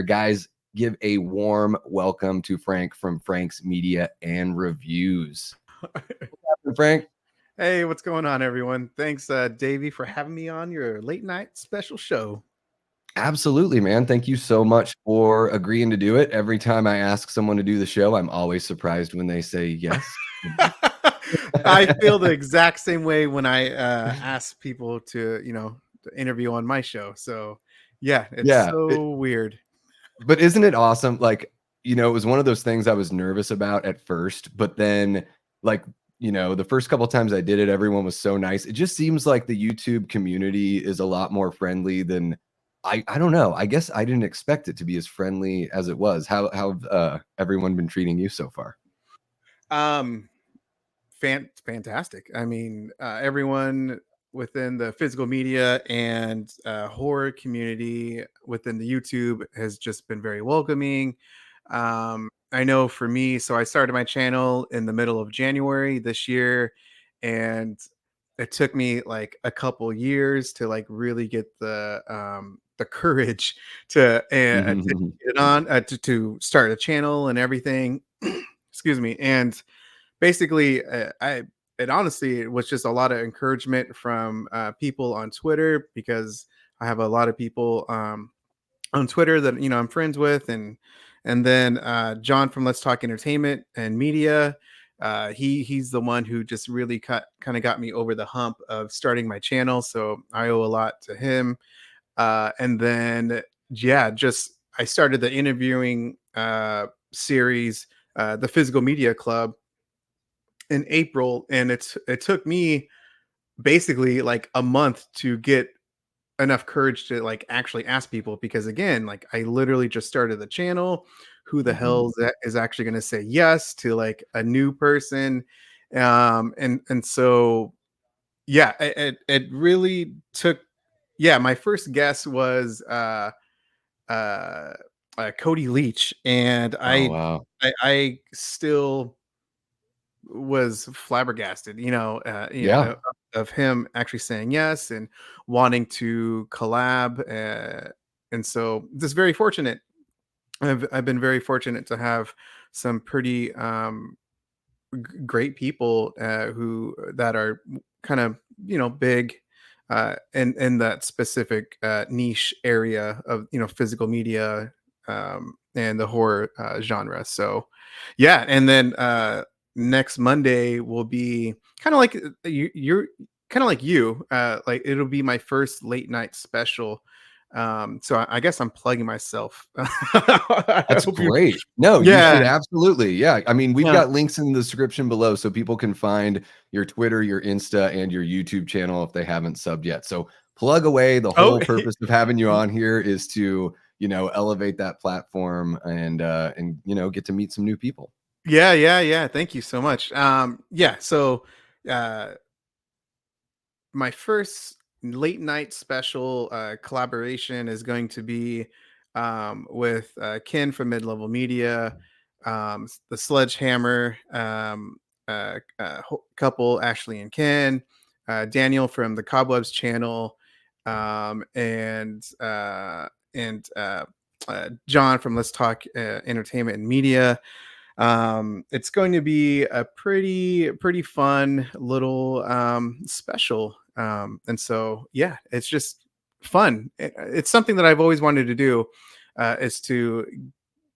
Guys, give a warm welcome to Frank from Frank's Media and Reviews. What's happening, Frank? Hey, what's going on, everyone? Thanks, Davey, for having me on your late night special show. Absolutely, man. Thank you so much for agreeing to do it. Every time I ask someone to do the show, I'm always surprised when they say yes. I feel the exact same way when I ask people to interview on my show. So, yeah, it's Yeah, so weird. but isn't it awesome? Like, it was one of those things I was nervous about at first, but then, like, the first couple times I did it, everyone was so nice. It just seems like the YouTube community is a lot more friendly than I don't know. I guess I didn't expect it to be as friendly as it was. How everyone been treating you so far? Um, Fantastic. I mean, everyone within the physical media and horror community within the YouTube has just been very welcoming. I know for me, so I started my channel in the middle of January this year, and it took me like a couple years to like really get the courage to get it on to start a channel and everything. Excuse me. And basically, it honestly, it was just a lot of encouragement from people on Twitter, because I have a lot of people on Twitter that I'm friends with, and then John from Let's Talk Entertainment and Media. He's the one who just really kind of got me over the hump of starting my channel, so I owe a lot to him. And then yeah, just I started the interviewing series, the Physical Media Club, in April, and it took me basically like a month to get enough courage to like actually ask people, because again, like I literally just started the channel. Who the hell is actually going to say yes to like a new person? And so yeah, it really took. Yeah, my first guess was uh, Cody Leach, and Oh, wow. I still was flabbergasted, Yeah. of him actually saying yes and wanting to collab. And so just very fortunate. I've been very fortunate to have some pretty great people who that are kind of big in that specific niche area of physical media, and the horror genre. So yeah, and then next Monday will be kind of like you're kind of like like it'll be my first late night special. So I guess I'm plugging myself. I That's hope you. great. No, you should Yeah. absolutely. Yeah. I mean, we've Yeah. got links in the description below so people can find your Twitter, your Insta, and your YouTube channel if they haven't subbed yet. So plug away. The Oh. whole purpose of having you on here is to, elevate that platform and get to meet some new people. Yeah. Thank you so much. Yeah. So, uh, my first late night special collaboration is going to be with Ken from Mid Level Media, the Sledgehammer couple, Ashley and Ken, Daniel from the Cobwebs channel, and John from Let's Talk Entertainment and Media. It's going to be a pretty fun little special. And so yeah, it's just fun. It's something that I've always wanted to do, is to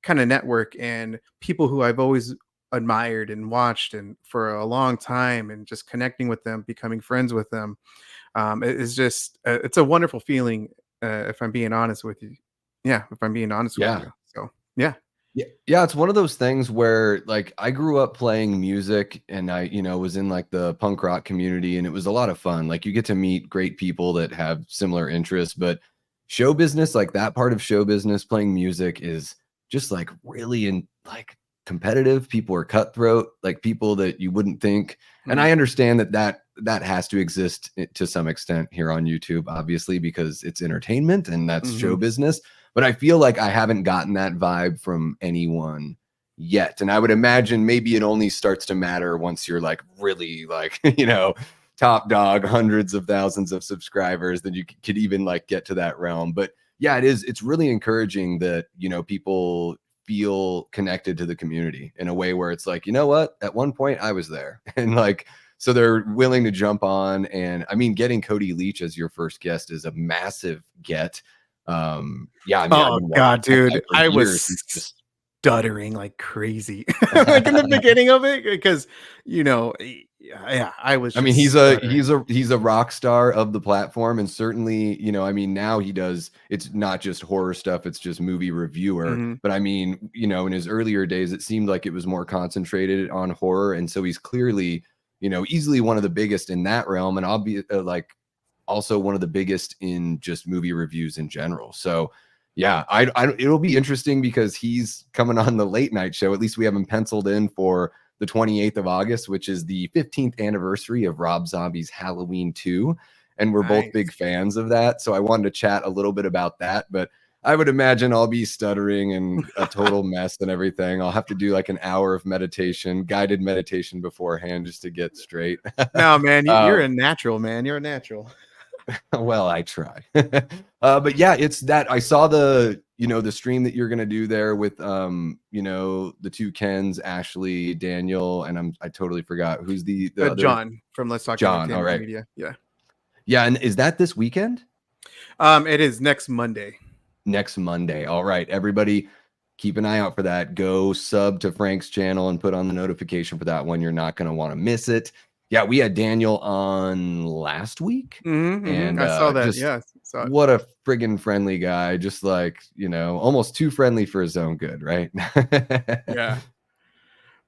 kind of network and people who I've always admired and watched and for a long time, and just connecting with them, becoming friends with them. It is just it's a wonderful feeling, if I'm being honest with you. Yeah, if I'm being honest with Yeah. you. So yeah. Yeah, it's one of those things where like I grew up playing music and I, was in like the punk rock community and it was a lot of fun. Like you get to meet great people that have similar interests, but show business, like that part of show business, playing music is just like really like competitive. People are cutthroat, like people that you wouldn't think. And Mm. I understand that has to exist to some extent here on YouTube, obviously, because it's entertainment and that's show Mhm. business. But I feel like I haven't gotten that vibe from anyone yet. And I would imagine maybe it only starts to matter once you're like really like, top dog, hundreds of thousands of subscribers, then you could even like get to that realm. But yeah, it is. It's really encouraging that, you know, people feel connected to the community in a way where it's like, you know what, at one point I was there, and like, so they're willing to jump on. And I mean, getting Cody Leach as your first guest is a massive get. Yeah, I mean, I've Oh been god, watching that guy dude, for I was years. He's just stuttering like crazy, like in the beginning of it, because yeah, I was I mean, just stuttering. he's a rock star of the platform, and certainly, you know, I mean, now he does. It's not just horror stuff; it's just movie reviewer. Mhm. But I mean, you know, in his earlier days, it seemed like it was more concentrated on horror, and so he's clearly, you know, easily one of the biggest in that realm, and obvious, like also one of the biggest in just movie reviews in general. So. Yeah, it'll be interesting because he's coming on the late night show. At least we have him penciled in for the 28th of August, which is the 15th anniversary of Rob Zombie's Halloween 2. And we're both big Nice. fans of that. So I wanted to chat a little bit about that. But I would imagine I'll be stuttering and a total mess and everything. I'll have to do like an hour of meditation, guided meditation beforehand just to get straight. No, man, you're uh, a natural, man. You're a natural. well, I try. But yeah, it's that I saw the, you know, the stream that you're gonna do there with you know, the two Kens, Ashley, Daniel, and I totally forgot who's the other John from Let's Talk John. All Entertainment right. Media. Yeah. Yeah, and is that this weekend? It is next Monday. Next Monday. All right, everybody, keep an eye out for that. Go sub to Frank's channel and put on the notification for that one. You're not gonna want to miss it. Yeah, we had Daniel on last week, and I saw that. just Yeah, saw it. what a friggin' friendly guy. Just like, you know, almost too friendly for his own good, right? Yeah,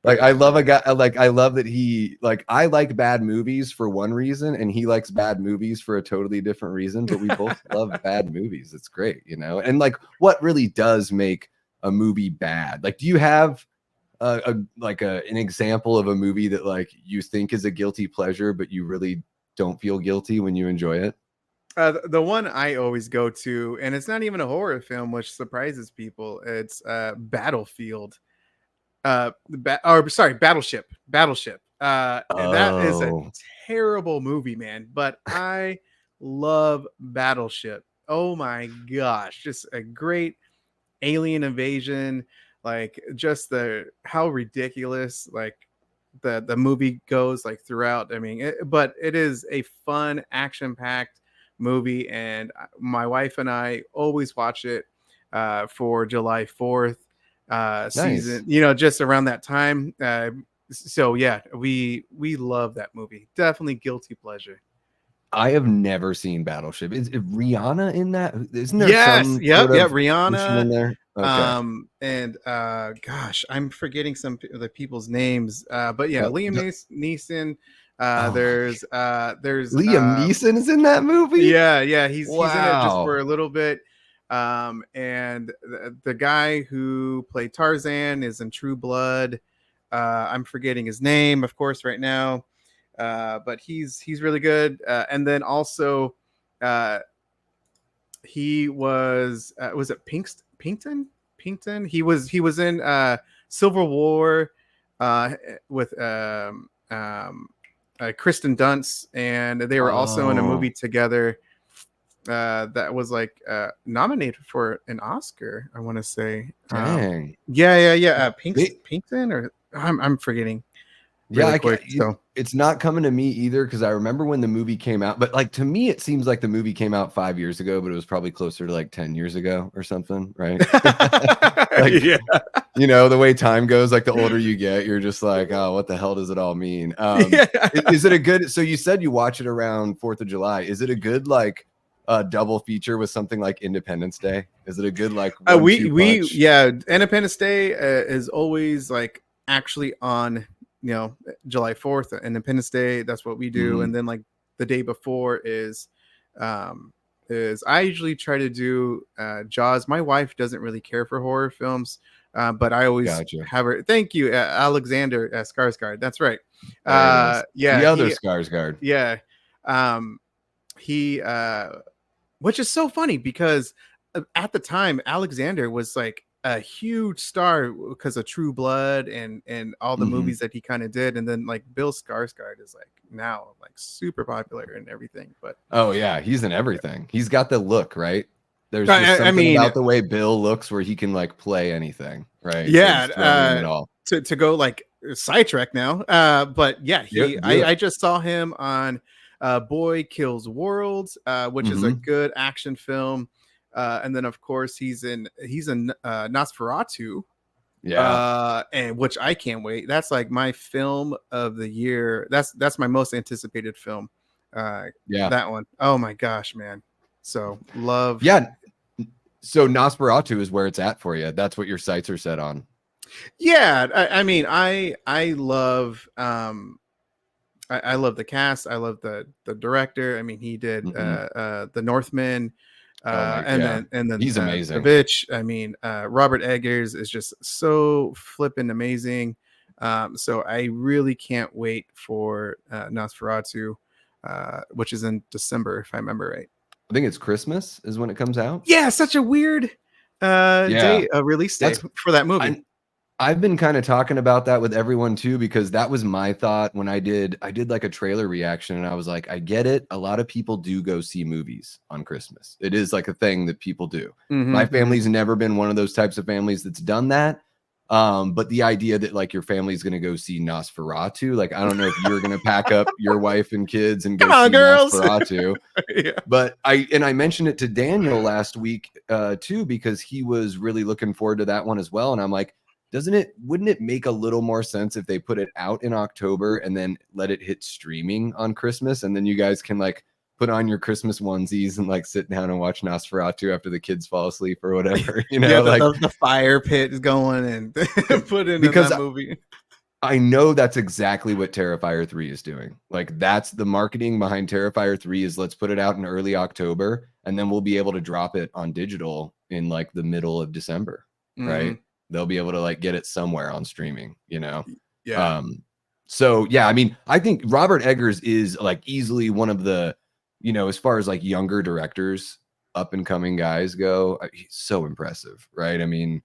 Like but I love a guy, like I love that he like I like bad movies for one reason and he likes bad movies for a totally different reason, but we both love bad movies. It's great, you know. And like what really does make a movie bad? Like do you have an example of a movie that like you think is a guilty pleasure but you really don't feel guilty when you enjoy it? the one I always go to, and it's not even a horror film, which surprises people. It's Battlefield. Or sorry, Battleship. That is a Oh, terrible movie, man. But I love Battleship. Oh my gosh, just a great alien invasion. Like just the how ridiculous like the movie goes like throughout. I mean, but it is a fun, action packed movie, and my wife and I always watch it for July 4th nice. season. You know, just around that time. So yeah, we love that movie. Definitely guilty pleasure. I have never seen Battleship. Is Rihanna in that? Isn't there Yes, some sort yep, of mention Rihanna. in there? Okay. And gosh, I'm forgetting of the people's names. But yeah, Uh, Liam the- Neeson. oh my There's Liam Neeson is in that movie? yeah, he's in it just for Wow. a little bit. And the guy who played Tarzan is in True Blood. I'm forgetting his name, of course, right now. But he's really good. And then also, uh, he was it Pinkton? He was in Civil War with Kristen Dunst, and they were also in a movie Oh, together that was like nominated for an Oscar, I want to say. dang. Yeah. Me- Pinkton, or I'm forgetting Yeah, really quick. So it's not coming to me either because I remember when the movie came out, but like to me, it seems like the movie came out 5 years ago, but it was probably closer to like 10 years ago or something, right? Like, yeah, you know, the way time goes, like the older you get, you're just like, oh, what the hell does it all mean? yeah. Is it a good, so you said you watch it around 4th of July. Is it a good like double feature with something like Independence Day? Is it a good like one-two We punch? yeah, Independence Day is always like actually on July 4th, Independence Day. That's what we do, Mhm. and then like the day before is I usually try to do Jaws. My wife doesn't really care for horror films, but I always Gotcha. have her. Thank you, Alexander Skarsgård. That's right. There it is. Yeah, The other he Skarsgård. yeah um he which is so funny because at the time Alexander was like a huge star because of True Blood and all the Mhm. movies that he kind of did, and then like Bill Skarsgård is like now like super popular and everything. But Oh yeah, he's in everything. He's got the look, right? There's just I something mean, about the way Bill looks where he can like play anything, right? So yeah, just throw me in it all. to go like sidetrack now. But yeah, Yep, do it. I just saw him on Boy Kills World, which is a Hmm. good action film. And then of course he's in Nosferatu, Yeah, and which I can't wait. That's like my film of the year. That's my most anticipated film. Uh, yeah, that one. Oh my gosh, man. So love. yeah. So Nosferatu is where it's at for you. That's what your sights are set on. Yeah, I mean, I love I love the cast. I love the director. I mean, he did Hmm. the Northman, Oh my, yeah, and then he's the amazing. Bitch. I mean, Robert Eggers is just so flippin' amazing. So I really can't wait for Nosferatu, which is in December, if I remember right. I think it's Christmas is when it comes out. Yeah, such a weird Yeah, day, release day that's for that movie. I I've been kind of talking about that with everyone too, because that was my thought when I did like a trailer reaction and I was like, I get it. A lot of people do go see movies on Christmas. It is like a thing that people do. My Hmm, hmm. family's never been one of those types of families that's done that. But the idea that like your family's gonna go see Nosferatu, like I don't know if you're gonna pack up your wife and kids and Come go on, see girls. Nosferatu. Yeah. But I mentioned it to Daniel last week too, because he was really looking forward to that one as well. And I'm like, wouldn't it make a little more sense if they put it out in October and then let it hit streaming on Christmas? And then you guys can like put on your Christmas onesies and like sit down and watch Nosferatu after the kids fall asleep or whatever, you Yeah, know, like the fire pit is going and put in because that movie. I know that's exactly what Terrifier 3 is doing. Like that's the marketing behind Terrifier 3 is let's put it out in early October and then we'll be able to drop it on digital in like the middle of December, right? Hmm. They'll be able to like get it somewhere on streaming, you know. Yeah. Um so yeah, I mean, I think Robert Eggers is like easily one of the, you know, as far as like younger directors, up and coming guys go, he's so impressive, right? I mean,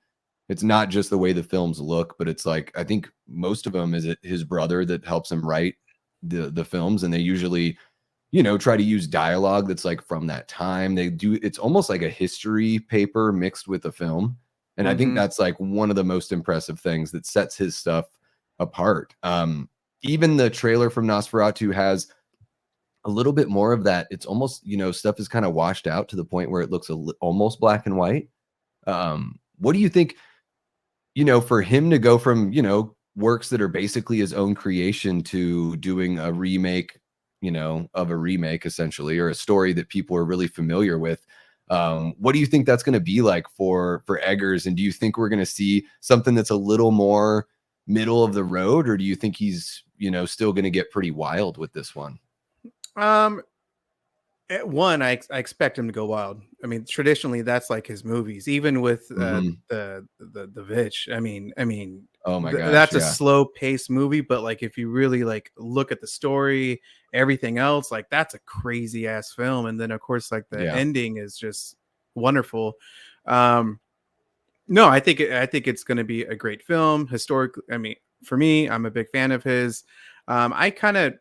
it's not just the way the films look, but it's like I think most of them is it his brother that helps him write the films, and they usually, you know, try to use dialogue that's like from that time. They do it's almost like a history paper mixed with a film, and I think Hmm. that's like one of the most impressive things that sets his stuff apart. Even the trailer from Nosferatu has a little bit more of that. It's almost, you know, stuff is kind of washed out to the point where it looks almost black and white. What do you think? You know, for him to go from, you know, works that are basically his own creation to doing a remake, you know, of a remake essentially, or a story that people are really familiar with. What do you think that's going to be like for Eggers? And do you think we're going to see something that's a little more middle of the road, or do you think he's, you know, still going to get pretty wild with this one? Um, One, I expect him to go wild. I mean, traditionally, that's like his movies. Even with Hmm. the Vitch. I mean, Oh my gosh, that's a yeah, slow paced movie. But like, if you really like look at the story, everything else, like that's a crazy ass film. And then of course, like the yeah. ending is just wonderful. Um, no, I think it's going to be a great film. Historically, I mean, for me, I'm a big fan of his. I kind of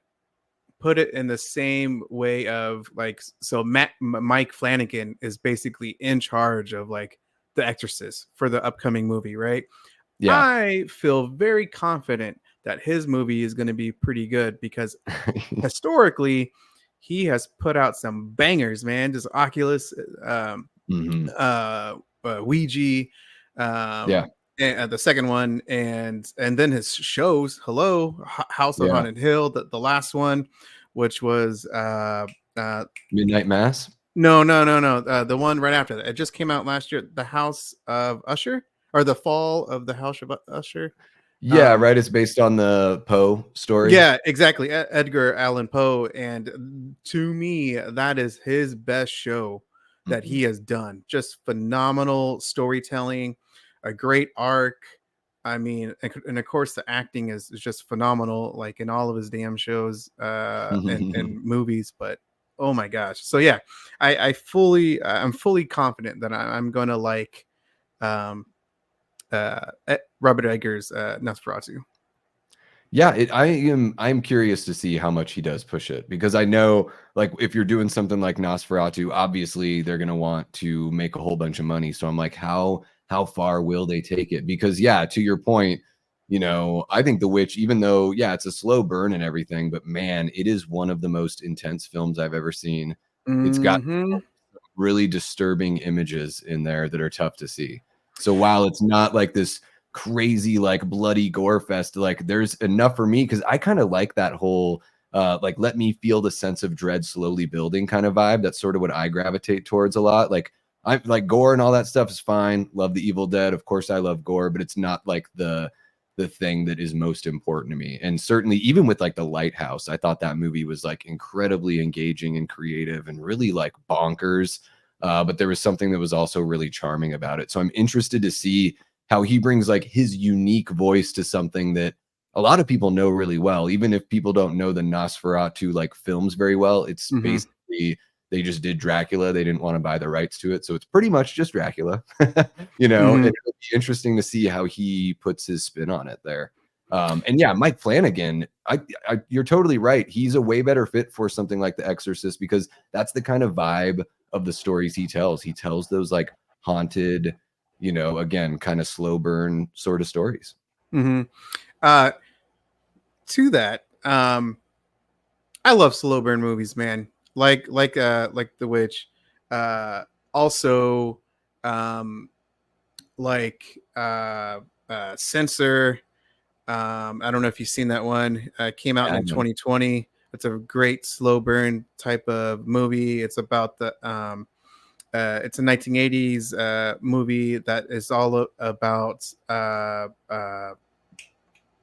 put it in the same way of like, so Mike Flanagan is basically in charge of like The Exorcist for the upcoming movie, right? Yeah. I feel very confident that his movie is going to be pretty good because historically he has put out some bangers, man. Just Oculus, Hmm. uh, Ouija, Yeah. and the second one, and then his shows. Hello, House of Yeah. Haunted Hill, the last one, which was uh, Midnight Mass. no, the one right after that. It just came out last year. The House of Usher, or the Fall of the House of Usher. Yeah, Um, right. It's based on the Poe story. yeah, exactly. Edgar Allan Poe, and to me, that is his best show that he Mhm. has done. Just phenomenal storytelling, a great arc. I mean, and of course, the acting is just phenomenal, like in all of his damn shows and movies. But oh my gosh! So yeah, I'm fully confident that I'm gonna like um, Robert Eggers' Nosferatu. Yeah, I'm curious to see how much he does push it because I know like if you're doing something like Nosferatu, obviously they're gonna want to make a whole bunch of money. So I'm like, how far will they take it? Because yeah, to your point, I think The Witch, even though yeah, it's a slow burn and everything, but man, it is one of the most intense films I've ever seen. It's got Hmm. really disturbing images in there that are tough to see. So while it's not like this crazy like bloody gore fest, like there's enough for me because I kind of like that whole like let me feel the sense of dread slowly building kind of vibe. That's sort of what I gravitate towards a lot. Like I like gore and all that stuff is fine. Love the Evil Dead. Of course I love gore, but it's not like the thing that is most important to me. And certainly even with like The Lighthouse, I thought that movie was like incredibly engaging and creative and really like bonkers. But there was something that was also really charming about it. So I'm interested to see how he brings like his unique voice to something that a lot of people know really well. Even if people don't know the Nosferatu like films very well, it's Hmm. basically they just did Dracula. They didn't want to buy the rights to it. So it's pretty much just Dracula, and Hmm. it'll be interesting to see how he puts his spin on it there. And yeah, Mike Flanagan, you're totally right. He's a way better fit for something like The Exorcist because that's the kind of vibe of the stories he tells. He tells those like haunted, again, kind of slow burn sort of stories. Hmm. Uh, to that, I love slow burn movies, man. Like The Witch. Also, um, like Censor. I don't know if you've seen that one. Came out in And 2020. It's a great slow burn type of movie. It's about it's a 1980s movie that is all about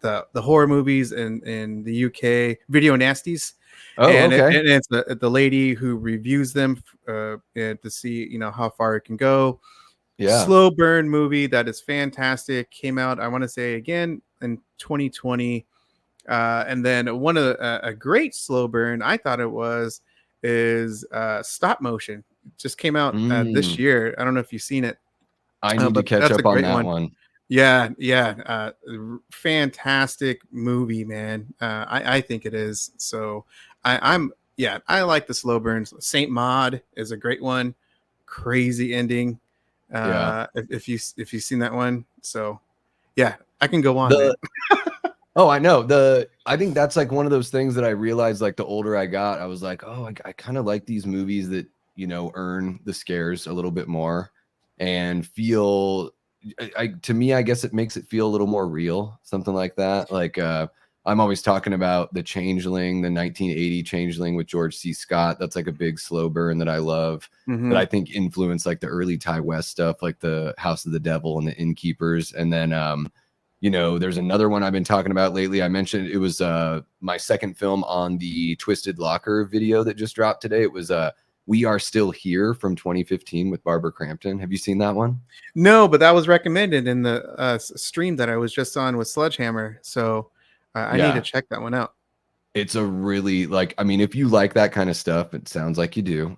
the horror movies in the UK, video nasties, oh, okay. and it's the lady who reviews them and to see how far it can go. Yeah. Slow burn movie that is fantastic. Came out, I want to say again in 2020. And then one of a great slow burn I thought it was is stop motion. It just came out this Mm, year. I don't know if you've seen it, I need to but catch that's a up on great that one. one. Yeah, yeah, fantastic movie, man. I think it is. So I'm yeah, I like the slow burns. Saint Maud is a great one. Crazy ending. Yeah. If you've seen that one, so yeah, I can go on, man. The Oh, I know. I think that's like one of those things that I realized like the older I got, I was like, oh, I kind of like these movies that, earn the scares a little bit more and feel to me, I guess it makes it feel a little more real, something like that. Like I'm always talking about The Changeling, the 1980 Changeling with George C. Scott. That's like a big slow burn that I love that Hmm. I think influenced like the early Ty West stuff, like the House of the Devil and the Innkeepers. And then there's another one I've been talking about lately. I mentioned it was my second film on the Twisted Locker video that just dropped today. It was We Are Still Here from 2015 with Barbara Crampton. Have you seen that one? No, but that was recommended in the stream that I was just on with Sledgehammer. So I need to Yeah. check that one out. It's a really like I mean, if you like that kind of stuff, it sounds like you do.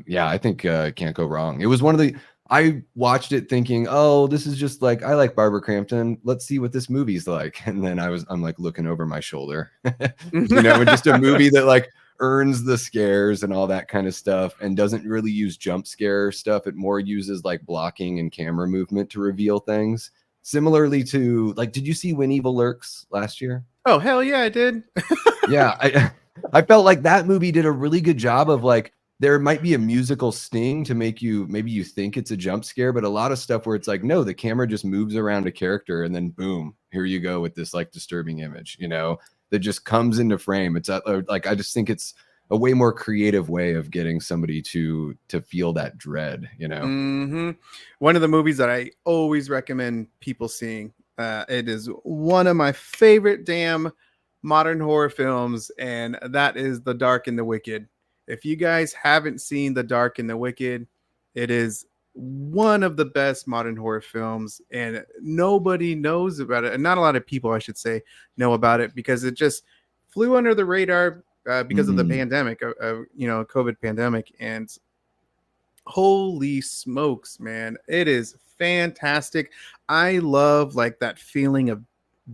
Yeah, I think can't go wrong. It was one of the I watched it thinking, oh, this is just like I like Barbara Crampton. Let's see what this movie's like. And then I'm like looking over my shoulder, and just a movie that like earns the scares and all that kind of stuff and doesn't really use jump scare stuff. It more uses like blocking and camera movement to reveal things. Similarly to like, did you see When Evil Lurks last year? Oh hell yeah, I did. Yeah, I felt like that movie did a really good job of like there might be a musical sting to make you maybe you think it's a jump scare, but a lot of stuff where it's like no, the camera just moves around a character and then boom, here you go with this like disturbing image, that just comes into frame. It's like I just think it's a way more creative way of getting somebody to feel that dread. Hmm. One of the movies that I always recommend people seeing. It is one of my favorite damn modern horror films, and that is The Dark and the Wicked. If you guys haven't seen The Dark and the Wicked, it is one of the best modern horror films, and nobody knows about it. And not a lot of people, I should say, know about it because it just flew under the radar because of the Mm, pandemic, COVID pandemic. And holy smokes, man, it is fantastic. I love like that feeling of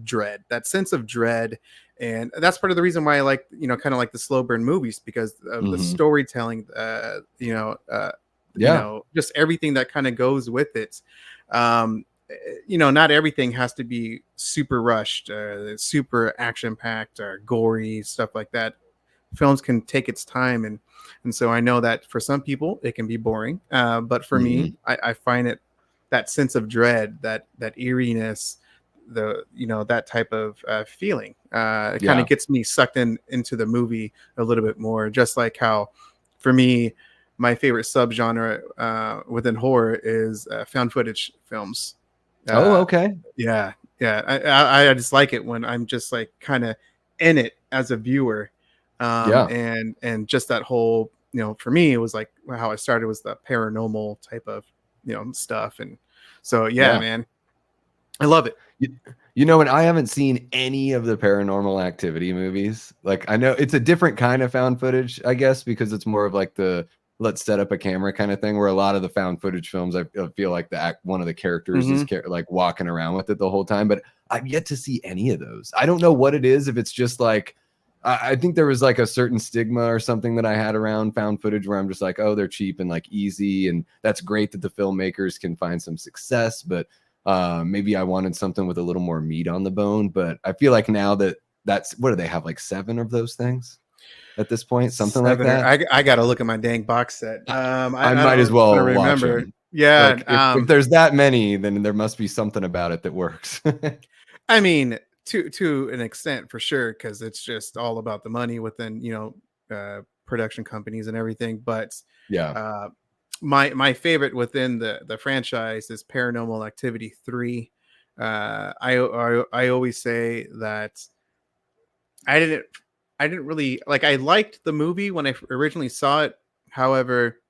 dread, that sense of dread. And that's part of the reason why I like, kind of like the slow burn movies, because of the Hmm. storytelling, Yeah. just everything that kind of goes with it. Um, not everything has to be super rushed, super action packed or gory stuff like that. Films can take its time, and so I know that for some people it can be boring, but for me, Hmm. I find it, that sense of dread, that eeriness, that type of feeling, it kind of Yeah. gets me sucked into the movie a little bit more. Just like how, for me, my favorite subgenre within horror is found footage films. Oh, uh, okay. yeah, yeah, I just like it when I'm just like kind of in it as a viewer. Yeah. And just that whole, for me, it was like how I started was the paranormal type of, stuff. And so, yeah, Yeah. man, I love it. You, and I haven't seen any of the Paranormal Activity movies. Like, I know it's a different kind of found footage, I guess, because it's more of like the let's set up a camera kind of thing. Where a lot of the found footage films, I feel like one of the characters is Hmm. like walking around with it the whole time. But I've yet to see any of those. I don't know what it is. If it's just like I think there was like a certain stigma or something that I had around found footage where I'm just like, oh, they're cheap and like easy, and that's great that the filmmakers can find some success, but maybe I wanted something with a little more meat on the bone. But I feel like now that's what do they have, like 7 of those things at this point, something like Seven, or that. I gotta look at my dang box set. I, I might as I don't well watch remember. them. Yeah. Like if there's that many, then there must be something about it that works. I mean, to an extent, for sure, because it's just all about the money within, production companies and everything. But Yeah. uh, my favorite within the franchise is Paranormal Activity 3. I always say that I didn't I didn't really like. I liked the movie when I originally saw it. However,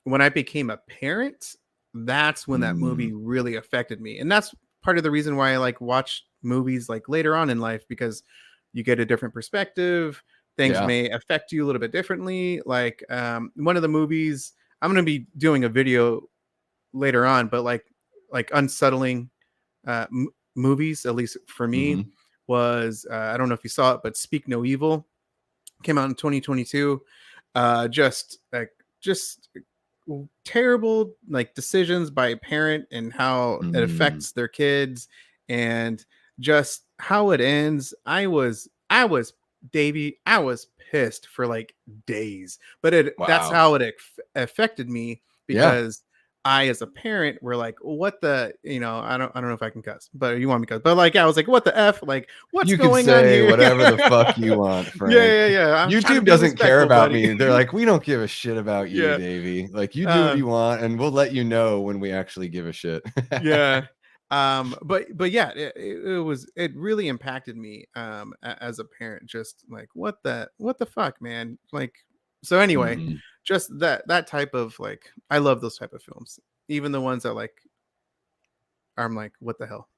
when I became a parent, that's when that movie Mm, really affected me. And that's part of the reason why I like watch movies like later on in life, because you get a different perspective. Things yeah. may affect you a little bit differently. Like one of the movies, I'm going to be doing a video later on, but like unsettling movies, at least for me, Hmm. was I don't know if you saw it, but Speak No Evil came out in 2022. Just terrible like decisions by a parent and how it Mm, affects their kids, and just how it ends. I was Davey, I was pissed for like days, but that's wow. how it affected me, Yeah. because I, as a parent, were like, what the, I don't know if I can cuss, but you want me to cuss, but like, I was like, what the F, like, what's You can going on say here? whatever the fuck you want, Yeah, Frank. yeah. I'm trying to YouTube be doesn't care respectful, about buddy. me. They're like, we don't give a shit about you, Yeah. Davey. Like, you do what Um, you want, and we'll let you know when we actually give a shit. yeah. But yeah, it really impacted me as a parent, just like what the fuck, man. Like, so anyway, Mhm. just that type of, like, I love those type of films. Even the ones that like I'm like, what the hell?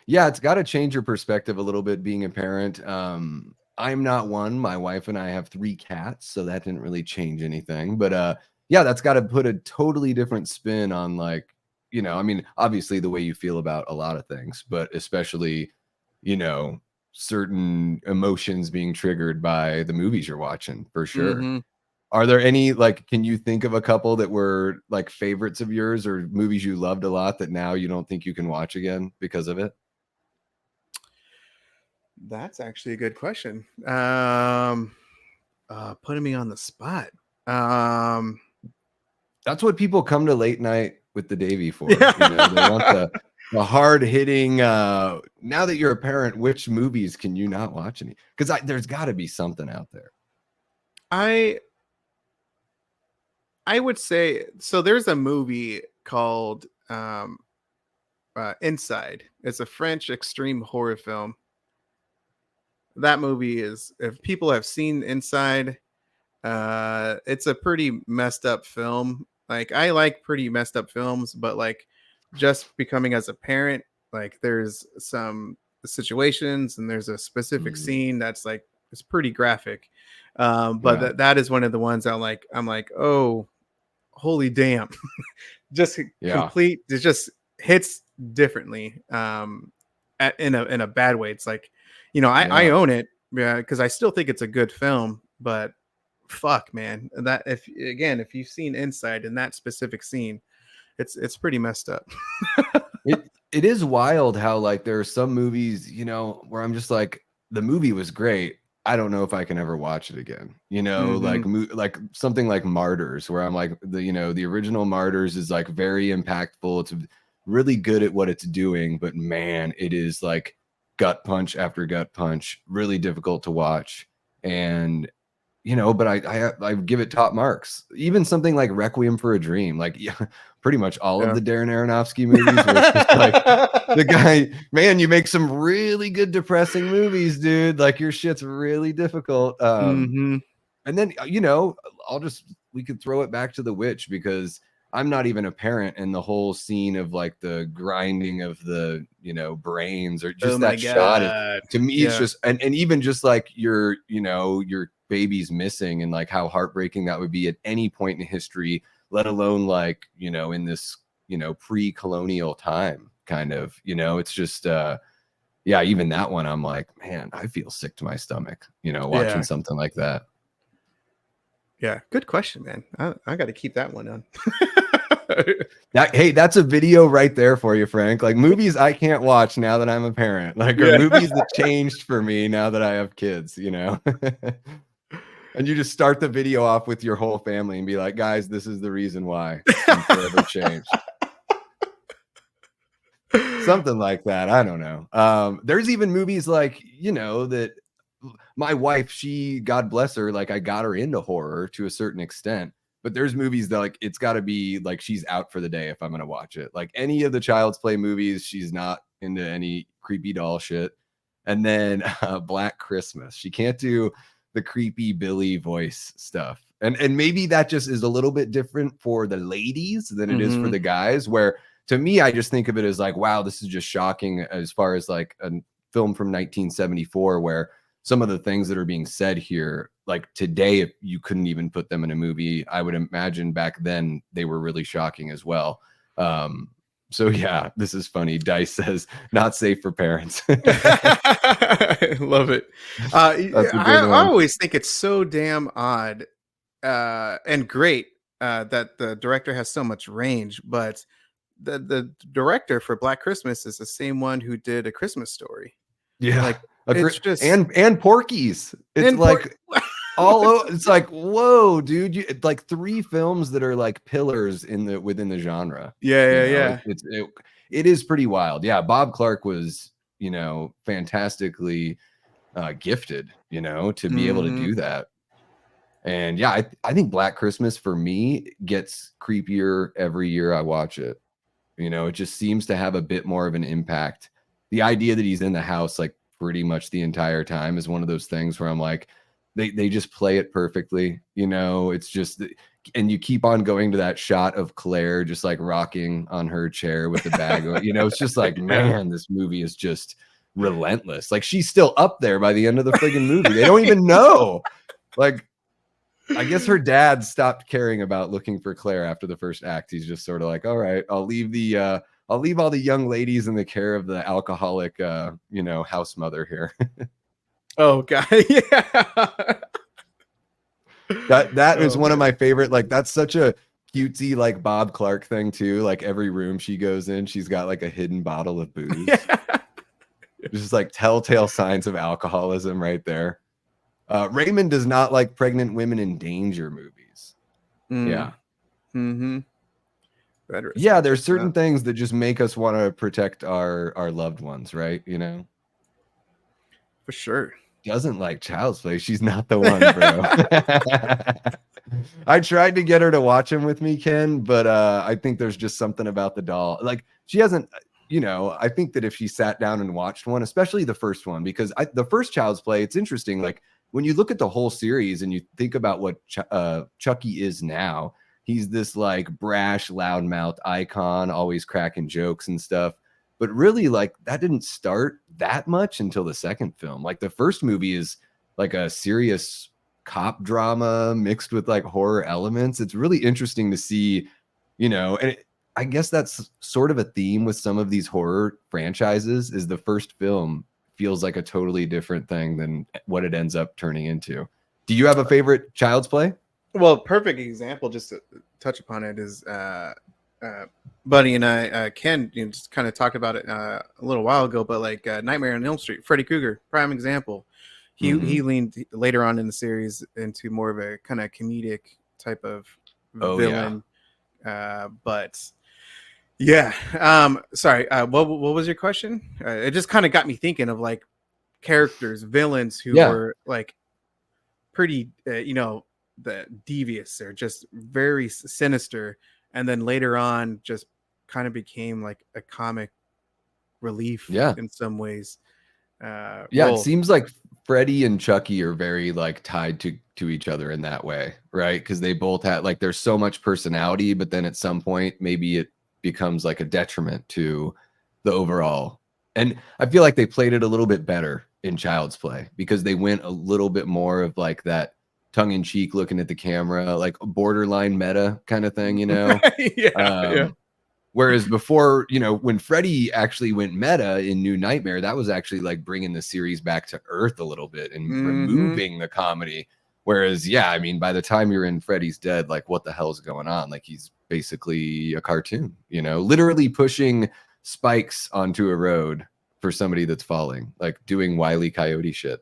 Yeah, it's got to change your perspective a little bit being a parent. I'm not one. My wife and I have 3 cats, so that didn't really change anything. But yeah, that's got to put a totally different spin on, like, I mean, obviously the way you feel about a lot of things, but especially, you know, certain emotions being triggered by the movies you're watching, for sure. Hmm. Are there any, like, can you think of a couple that were like favorites of yours or movies you loved a lot that now you don't think you can watch again because of it? That's actually a good question. Putting me on the spot. Um, That's what people come to late night with the Davy for. They want yeah. the hard hitting. Now that you're a parent, which movies can you not watch any? Because there's got to be something out there. I I would say so. There's a movie called Inside. It's a French extreme horror film. That movie is, if people have seen Inside, it's a pretty messed up film. Like, I like pretty messed up films, but like, just becoming as a parent, like, there's some situations and there's a specific Mm, scene that's like, it's pretty graphic. But yeah, that is one of the ones that like, I'm like, oh, holy damn. Just yeah, complete, it just hits differently. in a bad way. It's like, you know, I Yeah. own it, yeah, because I still think it's a good film, but fuck, man, that if you've seen Inside in that specific scene, it's pretty messed up. It is wild how like there are some movies, you know, where I'm just like, the movie was great. I don't know if I can ever watch it again. You know, Hmm. like something like Martyrs, where I'm like, the original Martyrs is like very impactful. It's really good at what it's doing, but man, it is like gut punch after gut punch, really difficult to watch. And but I give it top marks. Even something like Requiem for a Dream, like yeah, pretty much all of Yeah. the Darren Aronofsky movies, where it's just like the guy, man, you make some really good depressing movies, dude. Like your shit's really difficult. Hmm. And then we could throw it back to The Witch, because I'm not even a parent, and the whole scene of like the grinding of the brains, or Oh just my that shot is, god. to me, it's Yeah. just, and even just like your baby's missing, and like how heartbreaking that would be at any point in history, let alone like in this pre-colonial time kind of. It's just yeah, even that one, I'm like, man, I feel sick to my stomach watching Yeah. something like that. Yeah. Good question, man. I got to keep that one on. Hey, that's a video right there for you, Frank. Like movies I can't watch now that I'm a parent, like, or Yeah. movies that changed for me now that I have kids. And you just start the video off with your whole family and be like, guys, this is the reason why I'm forever changed. Something like that. I don't know. There's even movies like, that my wife, she, God bless her, like I got her into horror to a certain extent. But there's movies that like it's got to be like she's out for the day if I'm gonna watch it. Like any of the Child's Play movies, she's not into any creepy doll shit. And then Black Christmas, she can't do the creepy Billy voice stuff. And maybe that just is a little bit different for the ladies than it is for Hmm. the guys. Where to me, I just think of it as like, wow, this is just shocking, as far as like a film from 1974, where some of the things that are being said here, like today, if you couldn't even put them in a movie, I would imagine back then they were really shocking as well. So yeah, this is funny. Dice says not safe for parents. Love it. That's a good I one. always think it's so damn odd and great that the director has so much range, but the director for Black Christmas is the same one who did A Christmas Story. Yeah, Like it's just and Porky's. It's and poor. like it's like, whoa, dude, it's like three films that are like pillars within the genre. Yeah, you yeah, know yeah. it, it's it is pretty wild. Yeah, Bob Clark was fantastically gifted to be able to Hmm. do that. And yeah, I think Black Christmas for me gets creepier every year I watch it. It just seems to have a bit more of an impact. The idea that he's in the house like pretty much the entire time is one of those things where I'm like, they just play it perfectly. It's just, and you keep on going to that shot of Claire just like rocking on her chair with the bag. It's just like, Yeah. man, this movie is just relentless. Like she's still up there by the end of the friggin' movie. They don't even know. Like, I guess her dad stopped caring about looking for Claire after the first act. He's just sort of like, all right, I'll leave all the young ladies in the care of the alcoholic house mother here. Oh god. Yeah. That is Oh one of man. my favorite, like that's such a cutesy like Bob Clark thing too. Like every room she goes in, she's got like a hidden bottle of booze. Yeah. Just like telltale signs of alcoholism right there. Raymond does not like pregnant women in danger movies. Mm. Yeah. Hmm. Yeah, Gotta check there's that certain out. things that just make us want to protect our loved ones, right? For sure. Doesn't like Child's Play. She's not the one, bro. I tried to get her to watch him with me, Ken, but I think there's just something about the doll. Like she hasn't, I think that if she sat down and watched one, especially the first one, because the first Child's Play, it's interesting. Like when you look at the whole series and you think about what Chucky is now, he's this like brash, loudmouth icon, always cracking jokes and stuff. But really, like that didn't start that much until the second film. Like the first movie is like a serious cop drama mixed with like horror elements. It's really interesting to see, and I guess that's sort of a theme with some of these horror franchises, is the first film feels like a totally different thing than what it ends up turning into. Do you have a favorite Child's Play? Well, perfect example, just to touch upon it, is Buddy and I, Ken, just kind of talked about it a little while ago, but like Nightmare on Elm Street, Freddy Krueger, prime example. He leaned later on in the series into more of a kind of comedic type of Oh yeah. villain. But yeah, sorry, what was your question? It just kind of got me thinking of like characters, villains who Yeah. were like pretty, the devious or just very sinister, and then later on just kind of became like a comic relief Yeah. in some ways. Yeah, it Well, seems like Freddy and Chucky are very like tied to each other in that way, right? Because they both have like there's so much personality, but then at some point maybe it becomes like a detriment to the overall. And I feel like they played it a little bit better in Child's Play because they went a little bit more of like that tongue in cheek looking at the camera, like a borderline meta kind of thing, you know? yeah. Um, Whereas before, when Freddy actually went meta in New Nightmare, that was actually like bringing the series back to earth a little bit and Hmm. removing the comedy. Whereas, yeah, I mean, by the time you're in Freddy's Dead, like, what the hell's going on? Like, he's basically a cartoon, literally pushing spikes onto a road for somebody that's falling, like doing Wile E. Coyote shit.